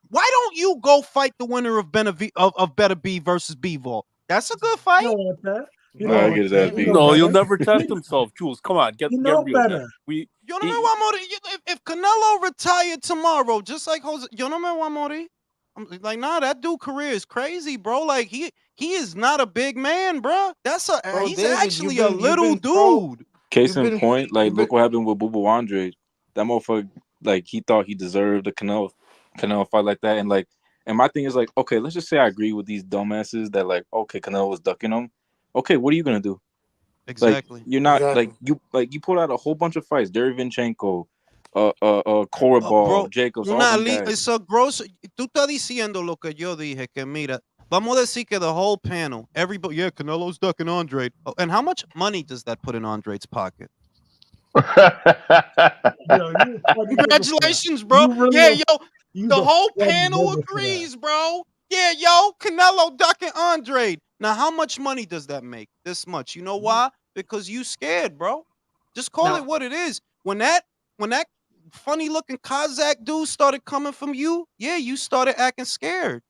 Why don't you go fight the winner of Better B versus Bivol? That's a good You fight. don't want that. You don't I want get his ass that. You beat. know No, he'll better. never test You, himself. Jules, come on, you get know real, man. better. Yo no me He, voy a morir. If Canelo retired tomorrow, just like Jose, yo no me voy a morir. I'm like, nah, that dude career is crazy, bro. Like he is not a big man, bro. Bro, He's David, actually a you've little been pro. dude. Case You've in been point, like you've been look what happened with Bubu Andre. That motherfucker, like he thought he deserved a Canelo fight like that, and like, and my thing is like, okay, let's just say I agree with these dumbasses that like, okay, Canelo was ducking him. Okay, what are you gonna do? Like, Exactly. you're not exactly. like you pulled out a whole bunch of fights, Derevyanchenko, Korobov, Bro, Jacobs, all them guys. it's a gross. Tú estás diciendo lo que yo dije, que mira, vamos a decir que the whole panel, everybody, yeah, Canelo's ducking Andre. Oh, and how much money does that put in Andre's pocket? Yo, you a funny nigga for that. Congratulations, bro. You really Yeah, a, yo, you's the a whole funny panel nigga for that. agrees, bro. Yeah, yo, Canelo ducking Andre. Now, how much money does that make? This much. You know why? Because you scared, bro. Just call it Now, what it is. When that funny looking Kazakh dude started coming from you, yeah, you started acting scared.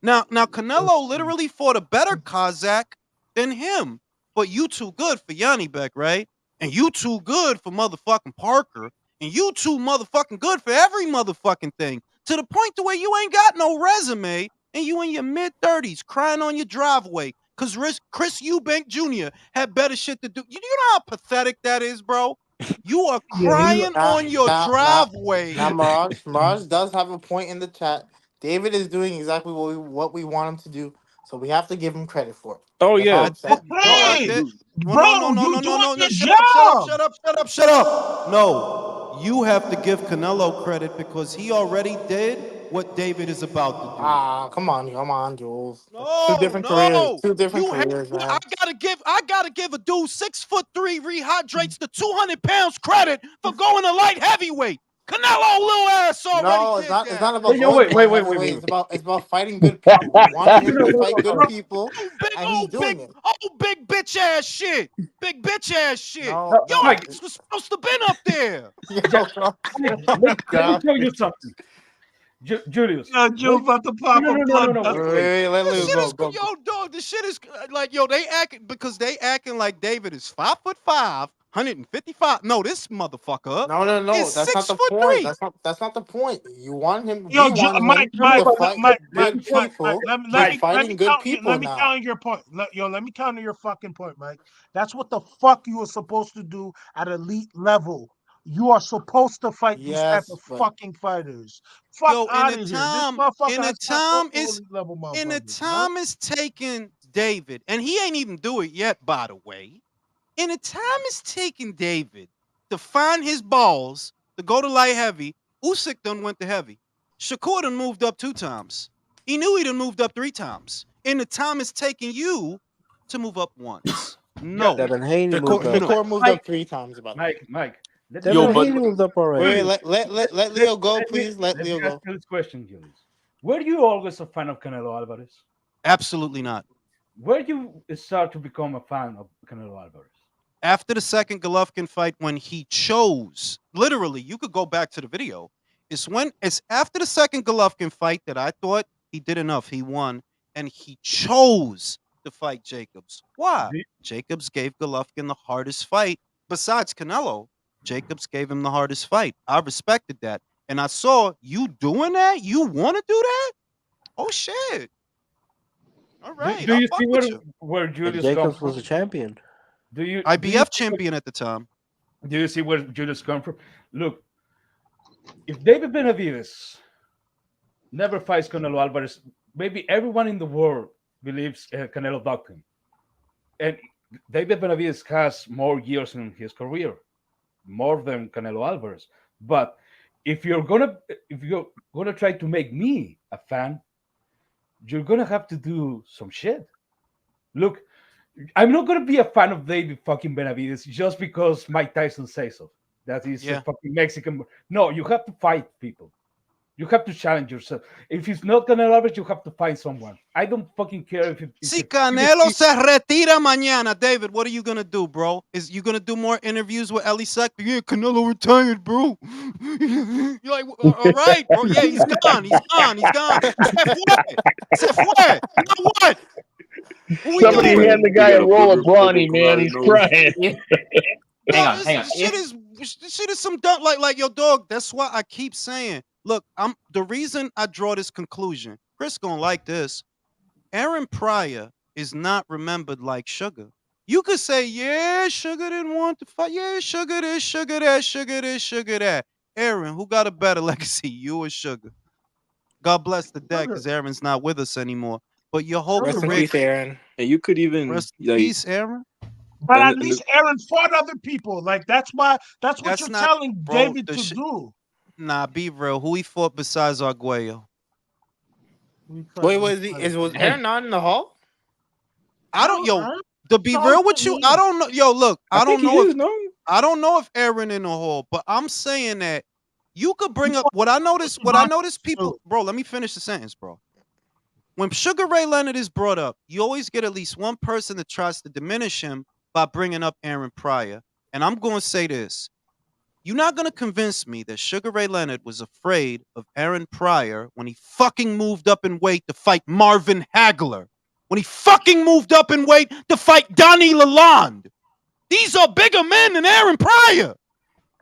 Now Canelo literally fought a better Kazakh than him. But you too good for Yanni Beck, right? And you too good for motherfucking Parker. And you too motherfucking good for every motherfucking thing. To the point to where you ain't got no resume and you in your mid-30s crying on your driveway because Chris Eubank Jr. had better shit to do. You know how pathetic that is, bro? You are Yeah, he. crying on your driveway. Now, Mirage does have a point in the chat. David is doing exactly what we want him to do, so we have to give him credit for it. Oh That's all yeah, I'm saying. Hey, Well, no, bro, you doing your job. shut up. No, you have to give Canelo credit because he already did what David is about to do. Come on, Jules. No, Two different you have. careers, man. I gotta give a dude 6'3" rehydrates to 200 pounds credit for going to light heavyweight. Canelo little ass already No, did that. it's not about Wait, going wait. heavyweight. It's about fighting good people. We wanted him to fight good people, and he's doing it. Big bitch ass shit. Big bitch ass shit. No, Your Mike, ass was supposed to been up there. let me tell you something. Julius. Yo, Joe about to pop a blood. Wait, let This Lou shit is go. yo, dog. This shit is like yo. They acting like David is 5'5", 155. No, this motherfucker No. is That's not the 6'3". point. That's not the point. You want him. Yo, We want him Mike, to fight good people. let He's fighting good people me now. counter your point. Let me counter your fucking point, Mike. That's what the fuck you were supposed to do at elite level. You are supposed to fight these type of fucking fighters. Fuck Yo, out of here. This motherfucker has fought elite level in the motherfuckers. time is taking David, and he ain't even do it yet, by the way. In the time it's taking David to find his balls to go to light heavy, Usyk done went to heavy. Shakur done moved up 2 times. He knew he done moved up 3 times. In the time it's taking you to move up once. No. Devin Haney moved up. Shakur moved up 3 times. About Mike. Devin Haney moved up already. Wait, let Leo go, please. Let Leo go. Ask you this question, Julius. Were you always a fan of Canelo Alvarez? Absolutely not. Where you start to become a fan of Canelo Alvarez? After the second Golovkin fight, when he chose, literally, you could go back to the video. It's after the second Golovkin fight that I thought he did enough. He won, and he chose to fight Jacobs. Why? Jacobs gave Golovkin the hardest fight. Besides Canelo, Jacobs gave him the hardest fight. I respected that. And I saw you doing that? You want to do that? Oh, shit. All right. Do you see where Julius Jacobs comes from? was a champion. IBF champion at the time. Do you see where Julius comes from? Look, if David Benavides never fights Canelo Alvarez, maybe everyone in the world believes Canelo dogged him. And David Benavides has more years in his career, more than Canelo Alvarez. But if you're gonna try to make me a fan, you're gonna have to do some shit. Look, I'm not gonna be a fan of David fucking Benavides just because Mike Tyson says so. That he's a fucking Mexican. No, you have to fight people. You have to challenge yourself. If it's not Canelo Alvarez, you have to find someone. I don't fucking care if Si Canelo se retira mañana, David, what are you gonna do, bro? Is you gonna do more interviews with Ellie Sack? Yeah, Canelo retired, bro. You're like, all right, bro. Yeah, he's gone. Se fue. Now what? Somebody hand the guy a roll of brawny, man. He's crying. Hang on. This shit is some dumb. Like yo, dog. That's why I keep saying. Look, the reason I draw this conclusion. Chris gonna like this. Aaron Pryor is not remembered like Sugar. You could say, yeah, Sugar didn't want to fight. Yeah, Sugar this, Sugar that, Sugar this, Sugar that. Aaron, who got a better legacy, you or Sugar? God bless the dead, because Aaron's not with us anymore. But your whole Rest in career, peace, Aaron. And you could even rest in like, peace, Aaron. But at least Aaron fought other people. Like that's what you're not, telling bro, David to do. Nah, be real. Who he fought besides Arguello? Wait, was Aaron not in the hall? I don't, to be real with you, I don't know. Yo, look, I don't know if Aaron in the hall, but I'm saying that you could bring up what I noticed people, bro, let me finish the sentence, bro. When Sugar Ray Leonard is brought up, you always get at least one person that tries to diminish him by bringing up Aaron Pryor. And I'm going to say this. You're not going to convince me that Sugar Ray Leonard was afraid of Aaron Pryor when he fucking moved up in weight to fight Marvin Hagler. When he fucking moved up in weight to fight Donnie Lalonde. These are bigger men than Aaron Pryor.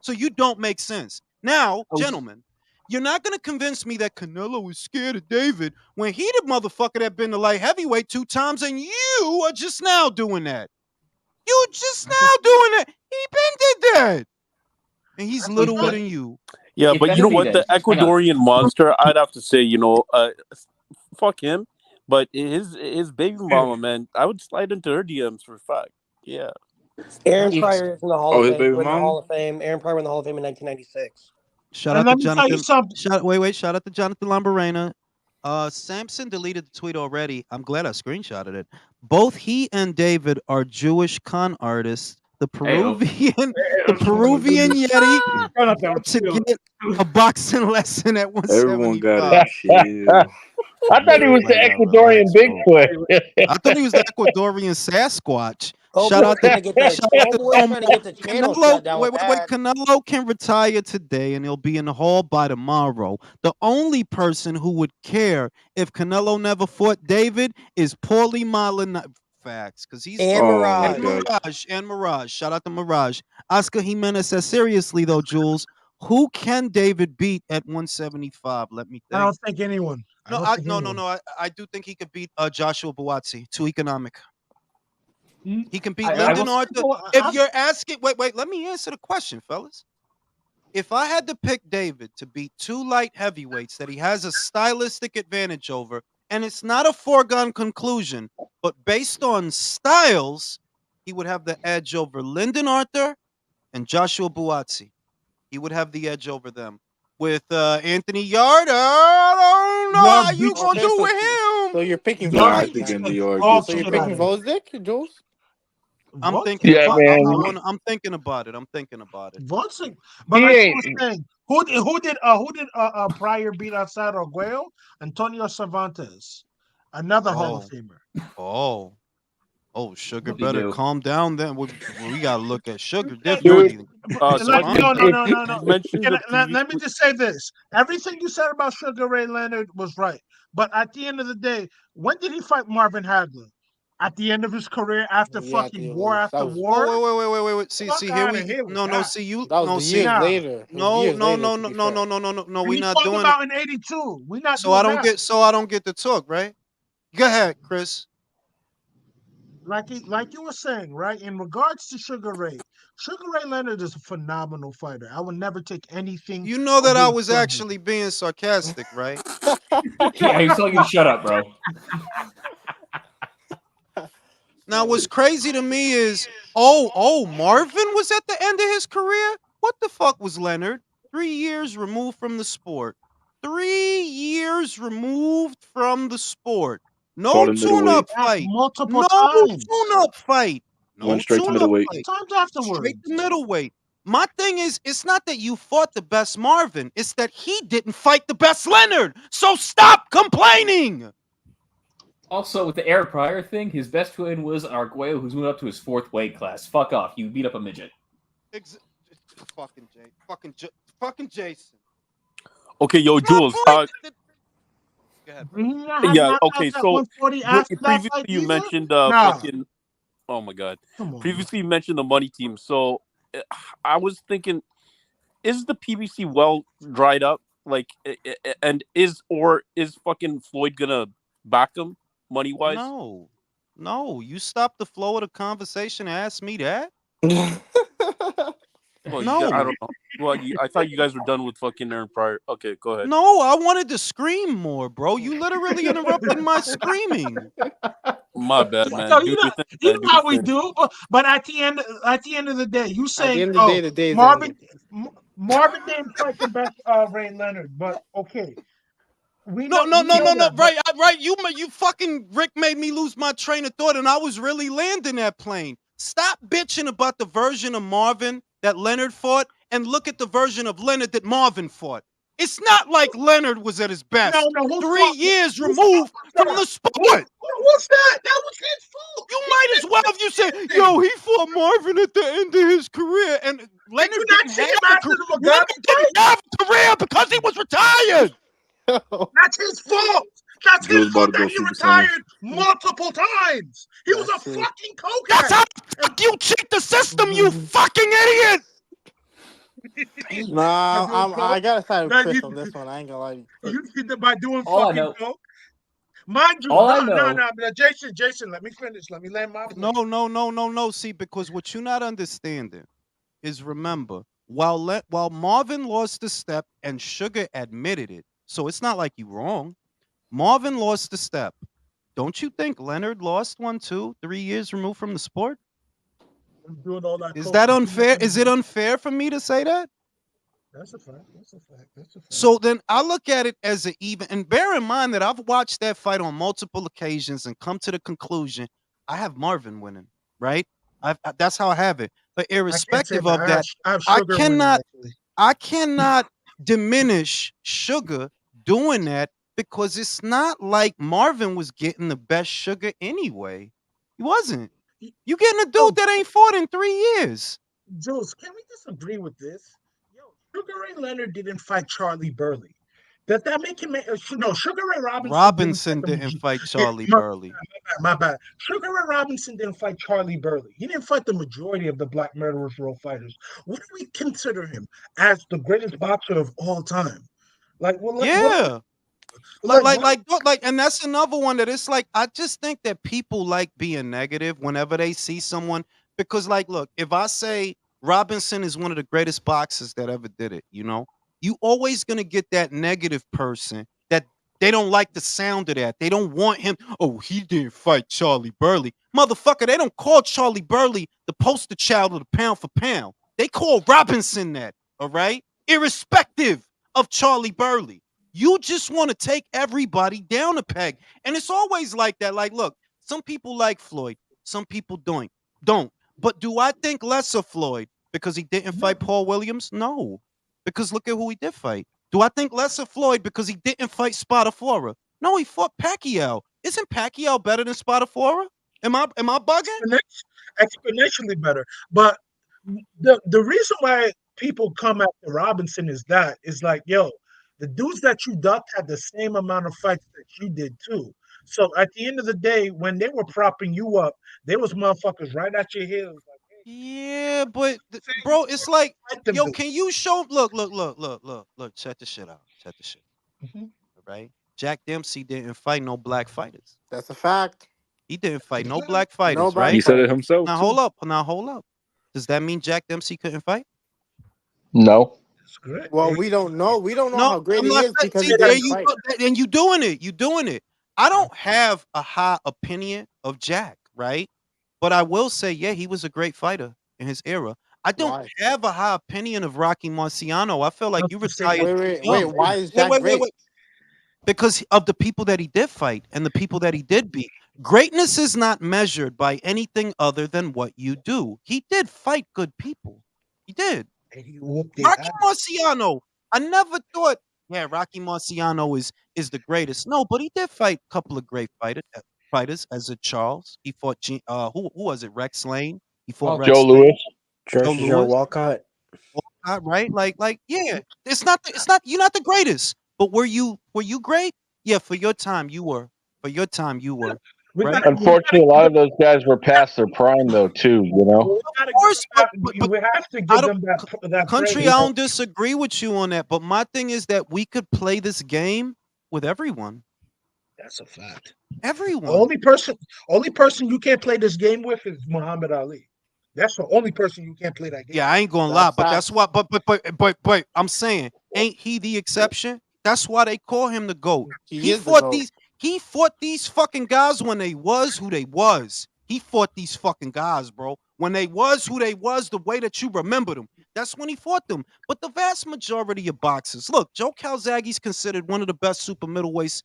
So you don't make sense. Now, Oh, gentlemen, you're not going to convince me that Canelo was scared of David when he the motherfucker that been the light heavyweight 2 times, and you are just now doing that. You just now doing that. He been did that. And he's littler than you. Yeah, if but you know anything, what? then The hang on. Ecuadorian monster, I'd have to say, fuck him. But his baby mama, man, I would slide into her DMs for a fact. Yeah. Aaron If Pryor is in the Hall Oh, of his Fame. baby In the mama. Hall of Fame. Aaron Pryor in the Hall of Fame in 1996. Shout And out to let me tell you Jonathan. something. Shout out to Jonathan Lamborena. Samson deleted the tweet already. I'm glad I screenshotted it. Both he and David are Jewish con artists. The Ayo. Peruvian Yeti Jonathan, to chill. get a boxing lesson at Everyone got 175. it. Chill. I thought he was the Everybody got Ecuadorian relaxed, bro. Bigfoot. I thought he was the Ecuadorian Sasquatch. Shout Homeboy's out to trying to get the shout out to homeboy's trying to get the channel Canelo. shut down Wait, with wait, wait. that. Canelo can retire today, and he'll be in the hall by tomorrow. The only person who would care if Canelo never fought David is Paulie Malignaggi. Facts, because he's And Oh my Mirage. god. And Mirage. Shout out to Mirage. Oscar Jimenez says seriously though, Jules, who can David beat at 175? Let me I think. don't think anyone. I No, don't think no, anyone. no. I do think he could beat Joshua Buatsi. Too economic. He can beat I Lyndon will. Arthur. If you're asking, wait, let me answer the question, fellas. If I had to pick David to beat 2 light heavyweights that he has a stylistic advantage over, and it's not a foregone conclusion, but based on styles, he would have the edge over Lyndon Arthur and Joshua Buatsi. He would have the edge over them. With Anthony Yarde, I don't know how Love you beats gonna Okay, do so with him. so you're picking Nah, Love I Gvozdyk think beats then. Andy the Yard all gets So it you're done. picking together. Gvozdyk, Jules? I'm thinking Yeah, about. man. I'm thinking about it. I'm thinking about it. Voting. But He like you ain't. were saying, who did Pryor beat outside Arguello? Antonio Cervantes, another Hall of Oh, Famer. oh. Oh, Sugar What'd he better do? calm down. Then we gotta look at Sugar Dude, differently. Like Second, no, Cervantes. no, no, if no, you no. mentioned the Let me just say this: everything you said about Sugar Ray Leonard was right, but at the end of the day, when did he fight Marvin Hagler? At the end of his career, after Yeah, fucking war that after was Oh, war. wait. Fuck See, here out of we here with no. that. See you that was no. the See years Nah. later. It was years later, to be fair. no. And We he's not talking doing it. about in '82. We're not So I doing don't that. get. So I don't get to talk. Right? Go ahead, Chris. Like you were saying, right? In regards to Sugar Ray Leonard is a phenomenal fighter. I would never take anything You know that I away was from him. actually being sarcastic, right? Yeah, he's telling you to shut up, bro. Now, what's crazy to me is, Marvin was at the end of his career. What the fuck was Leonard? 3 years removed from the sport. 3 years removed from the sport. Fought No in middleweight. tune-up fight. Multiple No times. tune-up fight. Went No straight to tune-up middleweight. fight. Times Straight afterwards. to middleweight. My thing is, it's not that you fought the best Marvin. It's that he didn't fight the best Leonard. So stop complaining. Also, with the Eric Pryor thing, his best win was Arguello, who's moved up to his 4th weight class. Fuck off. You beat up a midget. Fucking Jay. Fucking Jason. okay, yo, It's my Jules. point. Go ahead, Did he fellas. not have Yeah, knockouts okay. at So 140 after that previously fight you either? mentioned Nah. fucking. Oh my god. Come on. Previously you mentioned the money team. So I was thinking, is the PBC well dried up? Like, and is fucking Floyd gonna back him money wise? No. You stop the flow of the conversation and ask me that. Well, No. I don't know. Well, I thought you guys were done with fucking Aaron Pryor. Okay, go ahead. No, I wanted to scream more, bro. You literally interrupted my screaming. My bad, man. So Do your thing, you man. know how we do. But at the end of the day, you At the saying, end of the day, the day is Marvin ending. Marvin didn't fight the best Ray Leonard, but okay. We No. know that, but Right. You fucking Rick made me lose my train of thought, and I was really landing that plane. Stop bitching about the version of Marvin that Leonard fought, and look at the version of Leonard that Marvin fought. It's not like Leonard was at his best. no, who 3 fought- years who removed fought from that? the sport. What's that? That was his fault. You might as well if you said, "Yo, he fought Marvin at the end of his career," and Leonard you not didn't see have him a after career. the Mugabe Leonard didn't have a career because he was retired. That's his fault. That's Jules his about fault to go that he Super Saiyan. retired multiple times. He was a That's true. fucking coke That's how addict. the fuck you cheat the system, you fucking idiot. Nah, By doing I coke. gotta side with Now Chris on this one. I ain't gonna lie to you. you did that by doing All I fucking know, coke. Mind you, all I no. know, Jason, let me finish. Let me land my No, plane. no. See, because what you're not understanding is remember, while Marvin lost the step and Sugar admitted it, so it's not like you wrong. Marvin lost the step. Don't you think Leonard lost one too? 3 years removed from the sport. I'm doing all that Is coke that and too much unfair? on Is the it beat. unfair for me to say that? That's a fact. That's a fact. That's a fact. So then I look at it as an even, and bear in mind that I've watched that fight on multiple occasions and come to the conclusion I have Marvin winning, right? That's how I have it. But I can't say irrespective that. of that, I have I sugar winning cannot actually. I cannot diminish Sugar doing that because it's not like Marvin was getting the best Sugar anyway. He wasn't. You getting a Yo, dude that ain't fought in 3 years. Jules, can we disagree with this? Yo, Sugar Ray Leonard didn't fight Charlie Burley. Does that make him? No, Sugar Ray Robinson didn't fight Robinson the. didn't fight Yeah, Charlie Burley. my bad. Sugar Ray Robinson didn't fight Charlie Burley. He didn't fight the majority of the Black Murderers Row fighters. Would we consider him as the greatest boxer of all time? Like, well, Yeah. what? And that's another one that it's like I just think that people like being negative whenever they see someone because like look, if I say Robinson is one of the greatest boxers that ever did it, you always gonna get that negative person that they don't like the sound of that. They don't want him. Oh, he didn't fight Charlie Burley. Motherfucker, they don't call Charlie Burley the poster child of the pound for pound. They call Robinson that, all right? Irrespective of Charlie Burley. You just want to take everybody down a peg. And it's always like that. Like, look, some people like Floyd, some people don't. Don't. But do I think less of Floyd because he didn't fight Paul Williams? No. Because look at who he did fight. Do I think less of Floyd because he didn't fight Spadafora? No, he fought Pacquiao. Isn't Pacquiao better than Spadafora? Am I bugging? Exponentially better. But the reason why people come after Robinson is like, yo, the dudes that you ducked had the same amount of fights that you did too. So at the end of the day, when they were propping you up, there was motherfuckers right at your heels. Like, hey, Yeah, but bro, it's like, fight them yo, dudes. can you show look, check this shit out. Check this shit. Mhm. Right? Jack Dempsey didn't fight no black fighters. That's a fact. He didn't fight no Exactly. black No fighters, black He right? said it fighters. himself Now too. hold up. Now hold up. Does that mean Jack Dempsey couldn't fight? No. That's great. Well, we don't know. We don't know No, how great I'm he not is saying. because he See, there didn't you fight. go. And you doing it. You doing it. I don't have a high opinion of Jack, right? But I will say, yeah, he was a great fighter in his era. I don't Why? have a high opinion of Rocky Marciano. I feel like you retired Wait, too wait, wait. young. Why is Jack great? Wait. Because of the people that he did fight and the people that he did beat. Greatness is not measured by anything other than what you do. He did fight good people. He did. And he whooped their Rocky ass. Marciano. I never thought, yeah, Rocky Marciano is the greatest. No, but he did fight a couple of great fighters as a Charles. He fought who was it? Rex Lane. He fought Oh, Joe Rex Lane. Lewis. Joe Joe Lewis. Walcott. Right? Yeah. It's not you're not the greatest. But were you great? Yeah, for your time you were. For your time you were. We Right? gotta Unfortunately, a lot of those guys were past their prime, though, too. You know. we Of gotta give course, them that, we have to I give don't them that country, praise. I don't disagree with you on that. But my thing is that we could play this game with everyone. That's a fact. The Everyone. only person you can't play this game with is Muhammad Ali. That's the only person you can't play that game Yeah, I ain't gonna lie, That's but that's facts. why. But I'm saying, ain't he the exception? That's why they call him the GOAT. He He is the fought GOAT. these. He fought these fucking guys when they was who they was. He fought these fucking guys, bro. When they was who they was, the way that you remember them. That's when he fought them. But the vast majority of boxers, look, Joe Calzaghe's considered one of the best super middleweights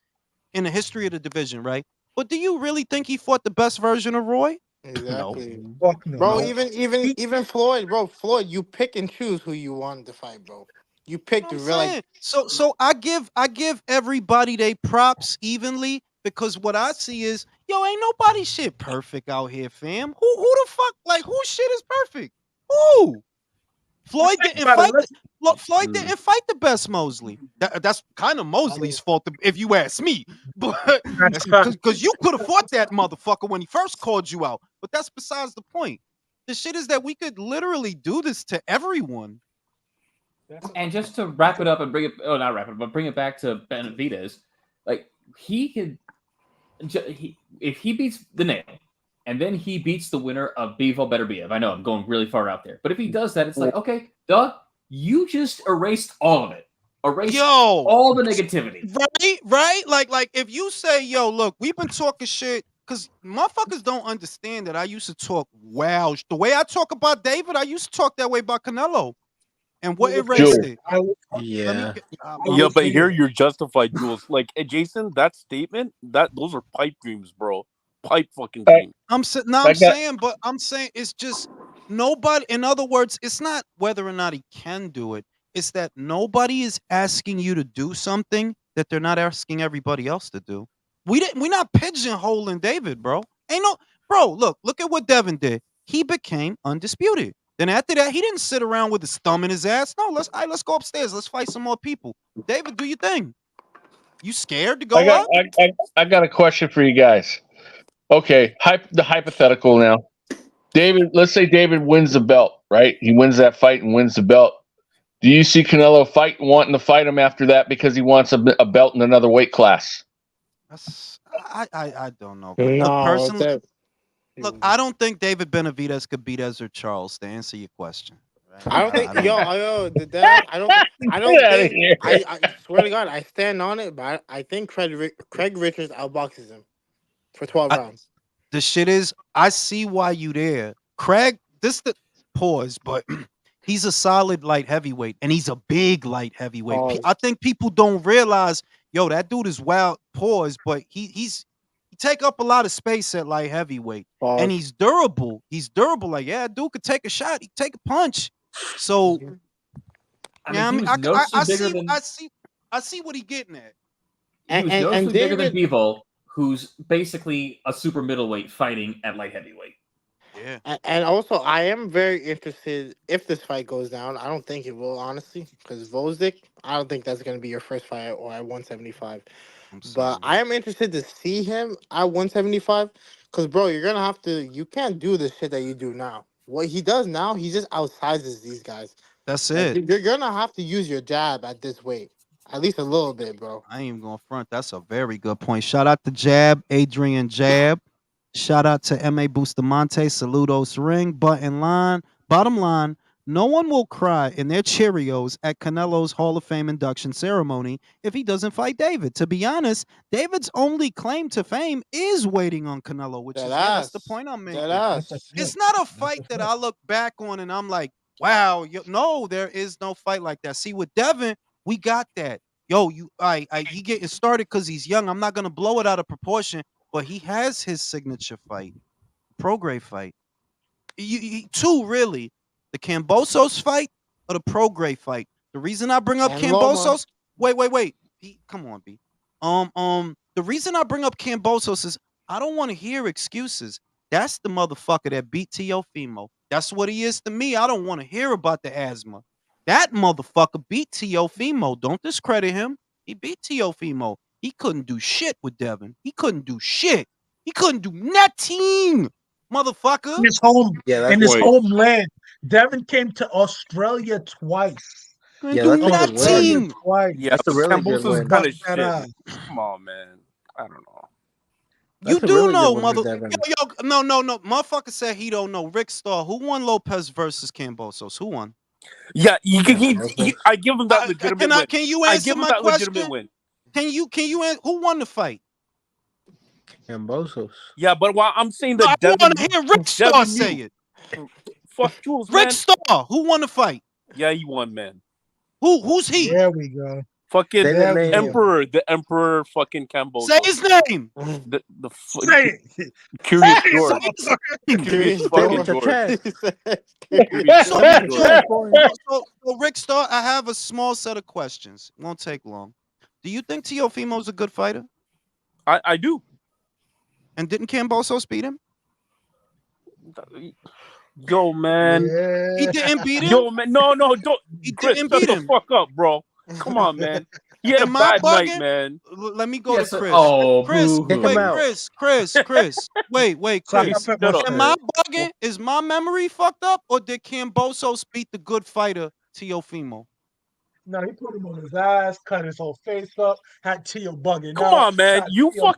in the history of the division, right? But do you really think he fought the best version of Roy? No. Exactly. Fuck no. Bro, No. even Floyd, bro, Floyd, you pick and choose who you want to fight, bro. You picked What I'm like saying. So I give everybody they props evenly because what I see is, yo, ain't nobody shit perfect out here, fam. Who the fuck, like, who shit is perfect? Who? Floyd Think didn't about it. fight the, look, Floyd Mm. didn't fight the best Mosley. That's kind of Mosley's fault if you ask me. But That's fact. because you could have fought that motherfucker when he first called you out. But that's besides the point. The shit is that we could literally do this to everyone. And just to wrap it up and bring it, oh, not wrap it up, but bring it back to Benavidez, like he could, if he beats the nail, and then he beats the winner of Bivol Better Biev. I know I'm going really far out there, but if he does that, it's like, okay, Doug, you just erased all of it, erased all the negativity. Right? Like if you say, yo, look, we've been talking shit. Because motherfuckers don't understand that I used to talk wow. The way I talk about David, I used to talk that way about Canelo. And what erased it? Yeah. Yeah, but here you're justified, Jules. Like Jason, that statement, those are pipe dreams, bro. Pipe fucking dreams. I'm saying it's just nobody. In other words, it's not whether or not he can do it. It's that nobody is asking you to do something that they're not asking everybody else to do. We're not pigeonholing David, bro. Ain't no bro. Look at what Devin did. He became undisputed. Then after that, he didn't sit around with his thumb in his ass. No, let's go upstairs. Let's fight some more people. David, do your thing. You scared to go up? I got a question for you guys. Okay, the hypothetical now. David, let's say David wins the belt, right? He wins that fight and wins the belt. Do you see Canelo wanting to fight him after that because he wants a belt in another weight class? I don't know. But personally, look, I don't think David Benavidez could beat Ezra Charles. To answer your question, right? I don't think, I swear to God, I stand on it, but I think Craig Richards outboxes him for 12 rounds. The shit is, I see why you there, Craig. This the pause, but he's a solid light heavyweight, and he's a big light heavyweight. I think people don't realize, yo, that dude is wild. Pause, but he take up a lot of space at light heavyweight, and he's durable. He's durable. Like, yeah, dude could take a shot. He could take a punch. So, I see what he's getting at. He was noticeably bigger than Bivol, who's basically a super middleweight fighting at light heavyweight. Yeah. And also, I am very interested if this fight goes down. I don't think it will, honestly, because Vosdick, I don't think that's going to be your first fight or at 175. But I am interested to see him at 175 because, bro, you can't do the shit that you do now. What he does now, he just outsizes these guys. That's it. You're going to have to use your jab at this weight. At least a little bit, bro. I ain't even going to front. That's a very good point. Shout out to Jab, Adrian Jab. Shout out to M.A. Bustamante. Saludos ring. Button line. Bottom line, no one will cry in their Cheerios at Canelo's Hall of Fame induction ceremony if he doesn't fight David. To be honest, David's only claim to fame is waiting on Canelo, which that's the point I'm making. It's not a fight that I look back on and I'm like, wow, no, there is no fight like that. See, with Devin, we got that. Yo, he getting started because he's young. I'm not gonna blow it out of proportion, but he has his signature fight, Prograis fight. Two really, the Kambosos fight or the Prograis fight. The reason I bring up Kambosos, wait, come on, B. The reason I bring up Kambosos is I don't want to hear excuses. That's the motherfucker that beat Teofimo. That's what he is to me. I don't want to hear about the asthma. That motherfucker beat Teofimo. Don't discredit him. He beat Teofimo. He couldn't do shit with Devin. He couldn't do shit. He couldn't do nothing, motherfucker. In his homeland. Devin came to Australia twice. Yeah, that's nothing. Yeah, that's a really good Campos is win. kind of shit. Come on, man. I don't know. You do know, mother. No. Motherfucker said he don't know. Rick Starr, who won Lopez versus Kambosos? Who won? Yeah, I give him that legitimate win. Can you answer my question? Can you answer? Who won the fight? Kambosos. Yeah, but while I'm saying that, I want to hear Rick Starr say it. Fuck Jules, Rick Starr, who won the fight? Yeah, he won, man. Who's he? There we go. Fucking Emperor, the Emperor, fucking Campbell. Say his name. Say it. Curious George. Curious fucking George. So Rick Starr, I have a small set of questions. Won't take long. Do you think Teofimo's a good fighter? I do. And didn't Kambosos beat him? Yo, man. Yeah. He didn't beat him? Yo, man. No, don't. He Chris, didn't shut beat the him. fuck up, bro. Come on, man. He had a bad night, man. Let me go to Chris. Chris, Chris. Wait, Chris. Am I bugging? Is my memory fucked up? Or did Kambosos beat the good fighter, Teofimo? No, he put him on his ass, cut his whole face up, had Tio bugging Come out, on, man. got You Tio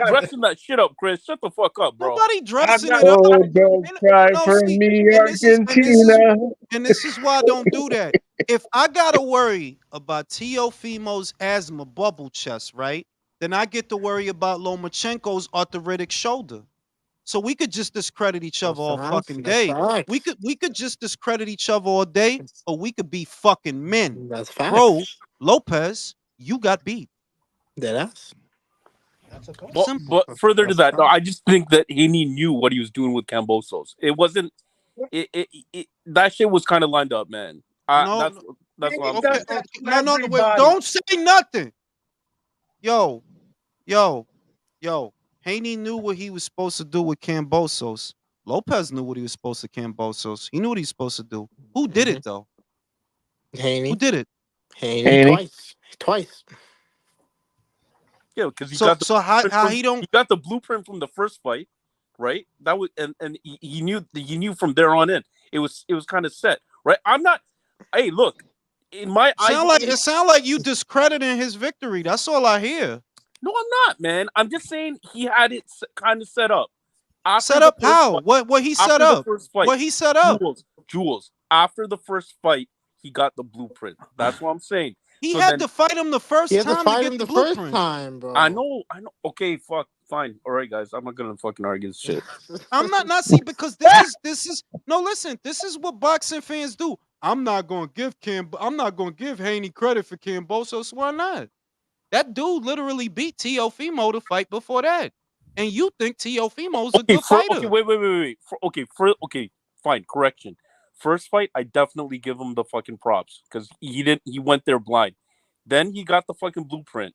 dressing that shit up, Chris. Shut the fuck up, bro. Nobody I'm dressing not. it up. Oh, don't cry No, for see, me, and Argentina. this is why I don't do that. If I gotta worry about Teofimo's asthma bubble chest, right? Then I get to worry about Lomachenko's arthritic shoulder. So we could just discredit each other That's all facts. fucking That's day. We facts. could just discredit each other all day, or we could be fucking men. That's Bro, facts. Lopez, you got beat. That's That's a fact. Simple. Further to that's a that, no, fact. I just think that Haney knew what he was doing with Cambosos. It wasn't. That shit was kind of lined up, man. No, That's what I'm He okay, does saying. that okay. to No, wait, everybody. don't say nothing. Yo, yo. Haney knew what he was supposed to do with Cambosos. Lopez knew what he was supposed to Cambosos. He knew what he was supposed to do. Who did it though? Who Haney. did it? Haney Haney. twice. Yeah, because he So got the how blueprint how from he don't he got the blueprint from the first fight, right? That was and he knew from there on in. It was kind of set, right? I'm not. Hey, look, in my eyes, it sound like you discrediting his victory. That's all I hear. no, I'm not, man. I'm just saying he had it kind of set up after Set the up first how? fight. What he set After the up? first fight, What he set up? Jules. After the first fight, he got the blueprint. That's what I'm saying. He So had then to fight him the He first had to time to fight get him the the first blueprint. time, bro. I know. Okay, fine. All right, guys. I'm not gonna fucking argue this shit. I'm not see because this is no listen. This is what boxing fans do. I'm not gonna give Haney credit for Cambosos. Why not? That dude literally beat Teofimo to fight before that, and you think Teofimo's a good fighter? Wait. Okay, fine. Correction. First fight, I definitely give him the fucking props because he didn't. He went there blind. Then he got the fucking blueprint.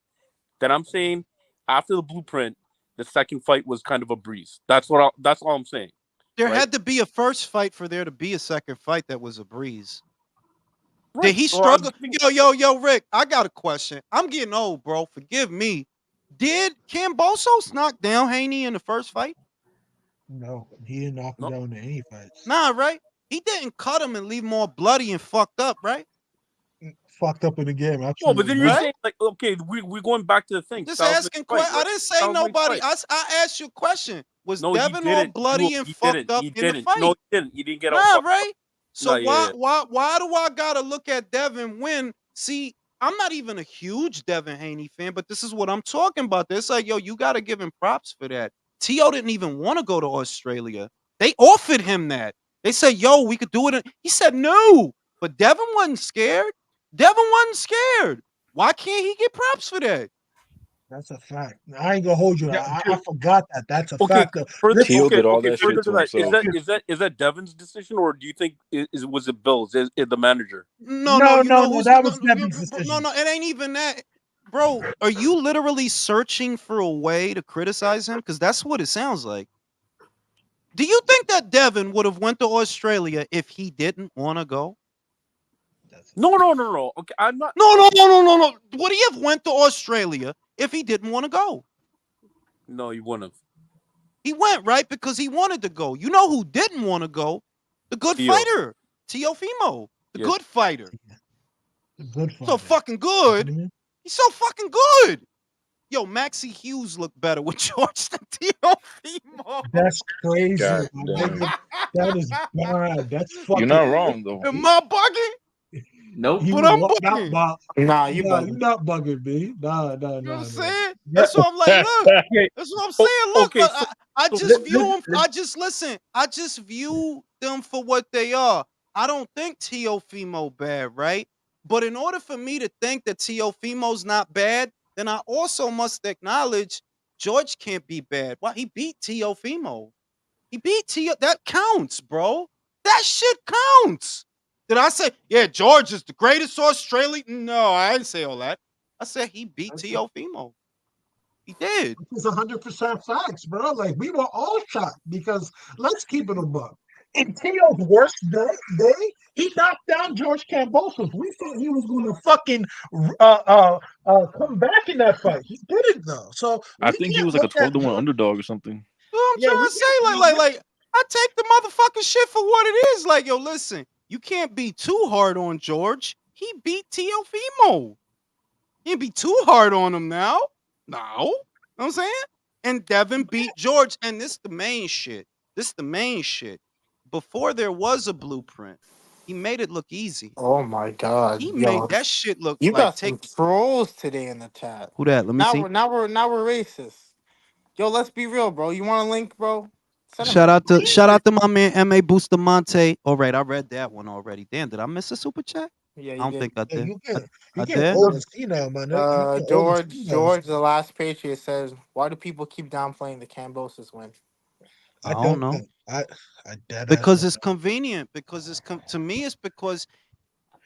Then I'm saying after the blueprint, the second fight was kind of a breeze. That's all I'm saying. There Right? had to be a first fight for there to be a second fight that was a breeze. Right. Did he So I'm struggle? giving- Yo, Rick, I got a question. I'm getting old, bro. Forgive me. Did Cambosos knock down Haney in the first fight? No, he didn't knock him No. down in any fights. Nah, right? He didn't cut him and leave him all bloody and fucked up, right? Fucked up in the game. Well, Absolutely. but then you're Right? saying like, okay, we're going back to the thing. Just That was asking fight, questions. I right? didn't say That was nobody. fight. I asked you a question. Was No, you Devin all didn't. bloody Jules, and you fucked didn't. up You in the didn't. fight? No, you didn't. You didn't get all Nah, fucked right? up. So No, yeah. why do I gotta look at Devin win? See, I'm not even a huge Devin Haney fan, but this is what I'm talking about. It's like, yo, you gotta give him props for that. T.O. didn't even want to go to Australia. They offered him that. They said, yo, we could do it. He said no. But Devin wasn't scared. Devin wasn't scared. Why can't he get props for that? That's a fact. I ain't gonna hold you. Yeah, I forgot that. That's a Okay, fact. further, Teal did all that further shit to to that, himself. is that Devin's decision, or do you think was it Bill's? Is the manager? No, you know who's that was Devin's decision. no, it ain't even that. Bro, are you literally searching for a way to criticize him? Because that's what it sounds like. Do you think that Devin would have went to Australia if he didn't want to go? No. Okay, I'm not. No. Would he have went to Australia if he didn't want to go? No, you wouldn't have. He went, right? Because he wanted to go. You know who didn't want to go? The good Tio. fighter, Teofimo. The Yeah. good fighter. Good So fucking good. Mhm. He's so fucking good. Yo, Maxie Hughes looked better with George than Teofimo. That's crazy. God my damn. nigga. That is bad. That's fucking. You're not wrong though. Am I bugging? Nope. He But was I'm not bugging. Nah, you Nah, bugging. you're not bugging, B. Nah. You know what I'm saying? That's what I'm like, look. That's what I'm saying. Look, okay, I just view them. I just view them for what they are. I don't think Teofimo bad, right? But in order for me to think that Teofimo's not bad, then I also must acknowledge George can't be bad. Why? He beat Teofimo. He beat Teo. That counts, bro. That shit counts. Did I say, yeah, George is the greatest Australian? No, I didn't say all that. I said he beat Teofimo. He did. It's 100% facts, bro. Like we were all shocked because let's keep it a buck. In Teo's worst day, he knocked down George Kambosos. We thought he was going to fucking come back in that fight. He didn't though. So I we think he can't was like a look at 12-1 George. underdog or something. What I'm Yeah, trying we to say, like, I take the motherfucking shit for what it is. Like, yo, listen, you can't be too hard on George. He beat Teofimo. You can't be too hard on him now. No. You know what I'm saying? And Devin beat George. And this the main shit. This the main shit. Before there was a blueprint, he made it look easy. Oh my god, He made yo, that shit look you like got take some trolls today in the chat. who that? Let me see. Now we're racist. Yo, let's be real, bro. You want a link, bro? Send him Shout a out to link. shout out to my man M.A. Bustamante. All right, I read that one already. Damn, did I miss a super chat? Yeah, I you don't did. think I Yeah, did. you I get did. old and senile, man. You get old and senile. George, the last Patriot says, "Why do people keep downplaying the Cambosis win?" I I don't don't know. know. I dead ass Because don't it's convenient. Because to me, it's because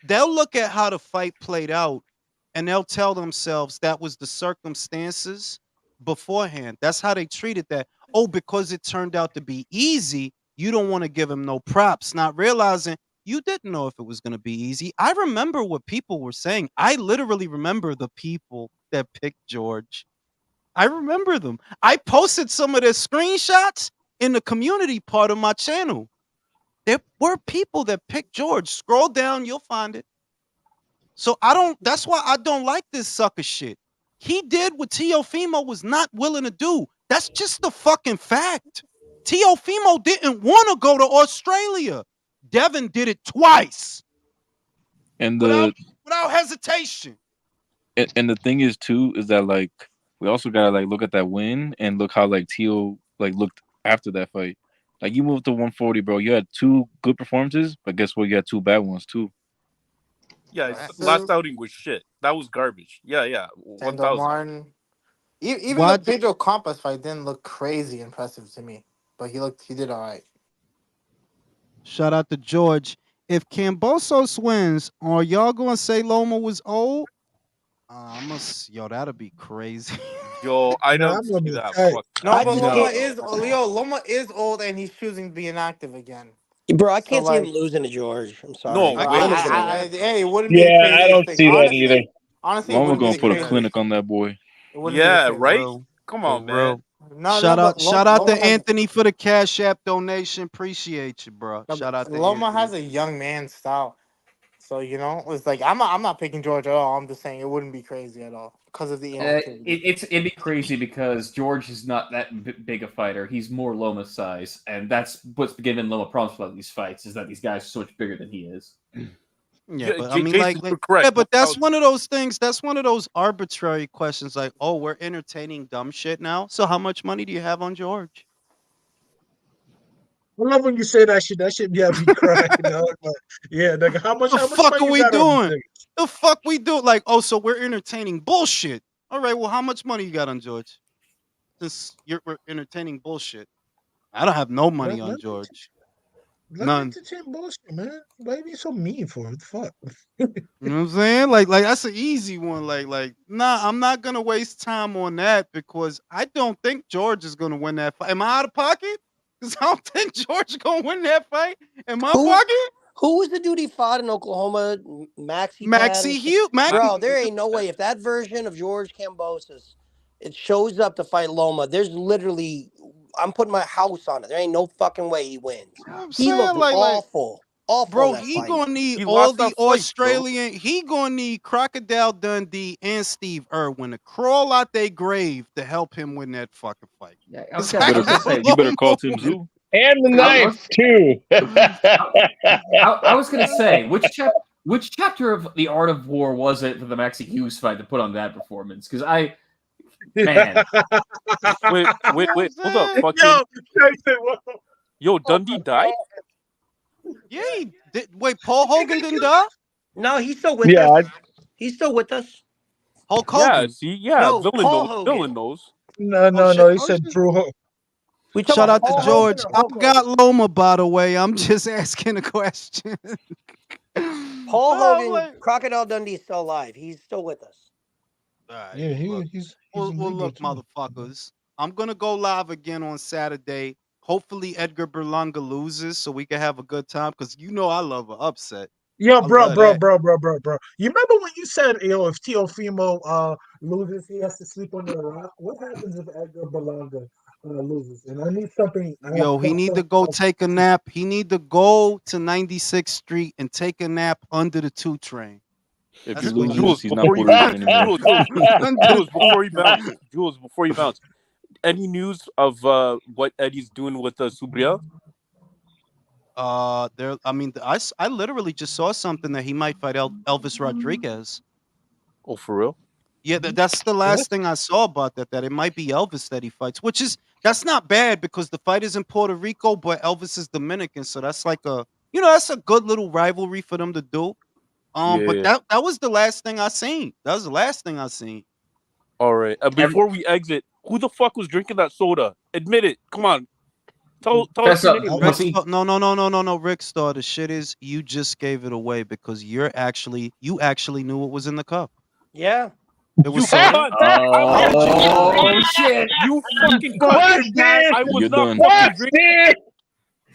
they'll look at how the fight played out and they'll tell themselves that was the circumstances beforehand. That's how they treated that. Oh, because it turned out to be easy, you don't want to give him no props, not realizing you didn't know if it was going to be easy. I remember what people were saying. I literally remember the people that picked George. I remember them. I posted some of their screenshots in the community part of my channel. There were people that picked George. Scroll down, you'll find it. So I don't. That's why I don't like this sucker shit. He did what Teofimo was not willing to do. That's just the fucking fact. Teofimo didn't want to go to Australia. Devin did it twice And without the without hesitation. and the thing is too is that like we also gotta like look at that win and look how like Teal like looked after that fight. Like you moved to 140, bro. You had two good performances, but guess what? You had two bad ones too. Yeah, his That's last true. outing was shit. That was garbage. Yeah, Sandor 1,000. Martin. Even the Why? Pedro Campos fight didn't look crazy impressive to me, but he did all right. Shout out to George. If Cambosos wins, are y'all gonna say Loma was old? I must, yo, that'd be crazy. Yo, I know. don't I'm gonna see be that. tight. Fuck No, that. I but just Loma can't, is Leo. Loma is old and he's choosing to be inactive again. bro. I So can't see him like, losing to George. I'm sorry. No I way. can't say I that. hey, it wouldn't be the Yeah, I craziest don't thing. see that either. Honestly, it Loma wouldn't be gonna the put a craziest. clinic on that boy. It wouldn't be the Yeah, For craziest. right? real. Come For on, man. real. No, but Shout out Loma to has Anthony for the Cash App donation. Appreciate you, bro. no, but Shout out to Loma has Anthony. a young man style. So it's like I'm not picking George at all. I'm just saying it wouldn't be crazy at all because of the inactivity. It'd be crazy because George is not that big a fighter. He's more Loma's size, and that's what's given Loma problems about these fights is that these guys are so much bigger than he is. Yeah, Yeah, but I mean, Jason, you're yeah, correct. but that's 1,000. one of those things. That's one of those arbitrary questions. Like, oh, we're entertaining dumb shit now. So how much money do you have on George? I love when you say that shit. That shit yeah, be crying. Dog. Like, yeah, nigga, The how much fuck money are you we got on this doing? nigga? The fuck we do? Like, oh, so we're entertaining bullshit. All right, well, how much money you got on George? Since we're entertaining bullshit, I don't have no money on Let me George. let me None. entertain bullshit, man. Why you so mean for it? Fuck. You know what I'm saying? Like that's an easy one. Nah, I'm not gonna waste time on that because I don't think George is gonna win that fight. Am I out of pocket? Because I don't think George is gonna win that fight. Am I Who pocket? who was the dude he fought in Oklahoma? Maxi Pad or Maxie something? Hugh, Bro, there ain't no way if that version of George Kambosos it shows up to fight Loma. There's literally I'm putting my house on it. There ain't no fucking way he wins. You know what I'm He saying? looked awful in Bro, that he fight. gonna need He all lost that the fight, bro. Australian. He gonna need Crocodile Dundee and Steve Irwin to crawl out their grave to help him win that fucking fight. Yeah, 'Cause I Better was gonna say you better Loma call Tim win. Zoo. And the I was knife too. I was gonna say which chapter of the Art of War was it for the Maxi Hughes fight to put on that performance? Because man, Wait, You know what I'm hold up. saying? Fucking Jason, what the yo, oh Dundee my died. Yeah, he did. Wait, Paul Hogan didn't die? No, he's still with Yeah, us. He's still with us. Hulk Yeah, Hogan. see, yeah, No, Paul Villain Hogan. knows. No, Oh no, shit. no. He Oh said shit. through her. We talking Shout about out to Paul Hogan George. or I Hulk Hogan? got Loma, by the way. I'm just asking a question. Paul I'm Hogan, like, Crocodile Dundee is still alive. He's still with us. all right. Yeah, Well, look. he's Well, illegal look, too. motherfuckers. I'm gonna go live again on Saturday. Hopefully, Edgar Berlanga loses so we can have a good time. Cause you know I love an upset. Yo, I bro, love bro, that. bro, bro, bro, bro. You remember when you said, yo, if Teofimo loses, he has to sleep on the rock? What happens if Edgar Berlanga loses? And I need something. I have Yo, he need to go take a nap. He need to go to 96th Street and take a nap under the 2 train. If That's you cool. lose, Jules, he's not before you Puerto Rican bounce, anymore. Jules, before you bounce, any news of what Eddie's doing with Subria? There. I mean, I literally just saw something that he might fight Elvis Rodriguez. Oh, for real? Yeah, that's the last thing I saw about that. That it might be Elvis that he fights, which is that's not bad because the fight is in Puerto Rico, but Elvis is Dominican, so that's like that's a good little rivalry for them to do. But Yeah. that was the last thing I seen. That was the last thing I seen. All right. Before we exit, who the fuck was drinking that soda? Admit it. Come on. Tell us That's your a name. Rick, Puffy. no, Rick Star. The shit is you just gave it away because you actually knew what was in the cup. Yeah. It You was soda. cunt! How did you know? Oh shit! You fucking cunt! What, Steve? I was You're not done. fucking What, drinking. Steve?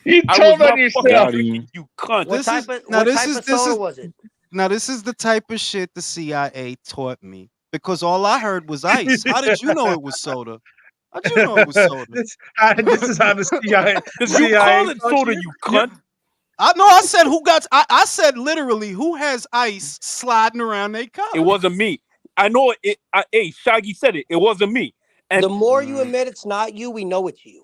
You I was told on not fucking yourself. Got drinking. him. You cunt. What This type is of now. what This type is of this soda is was it? now. This is the type of shit the CIA taught me because all I heard was ice. How did you know it was soda? How'd you know it was soda? This is how the CIA Cause you call it taught soda, you. you Yeah, cunt. I know. I said who got. I said literally who has ice sliding around their cup. It wasn't me. I know it. Hey, Shaggy said it. It wasn't me. And The more you admit it's not you, we know it's you.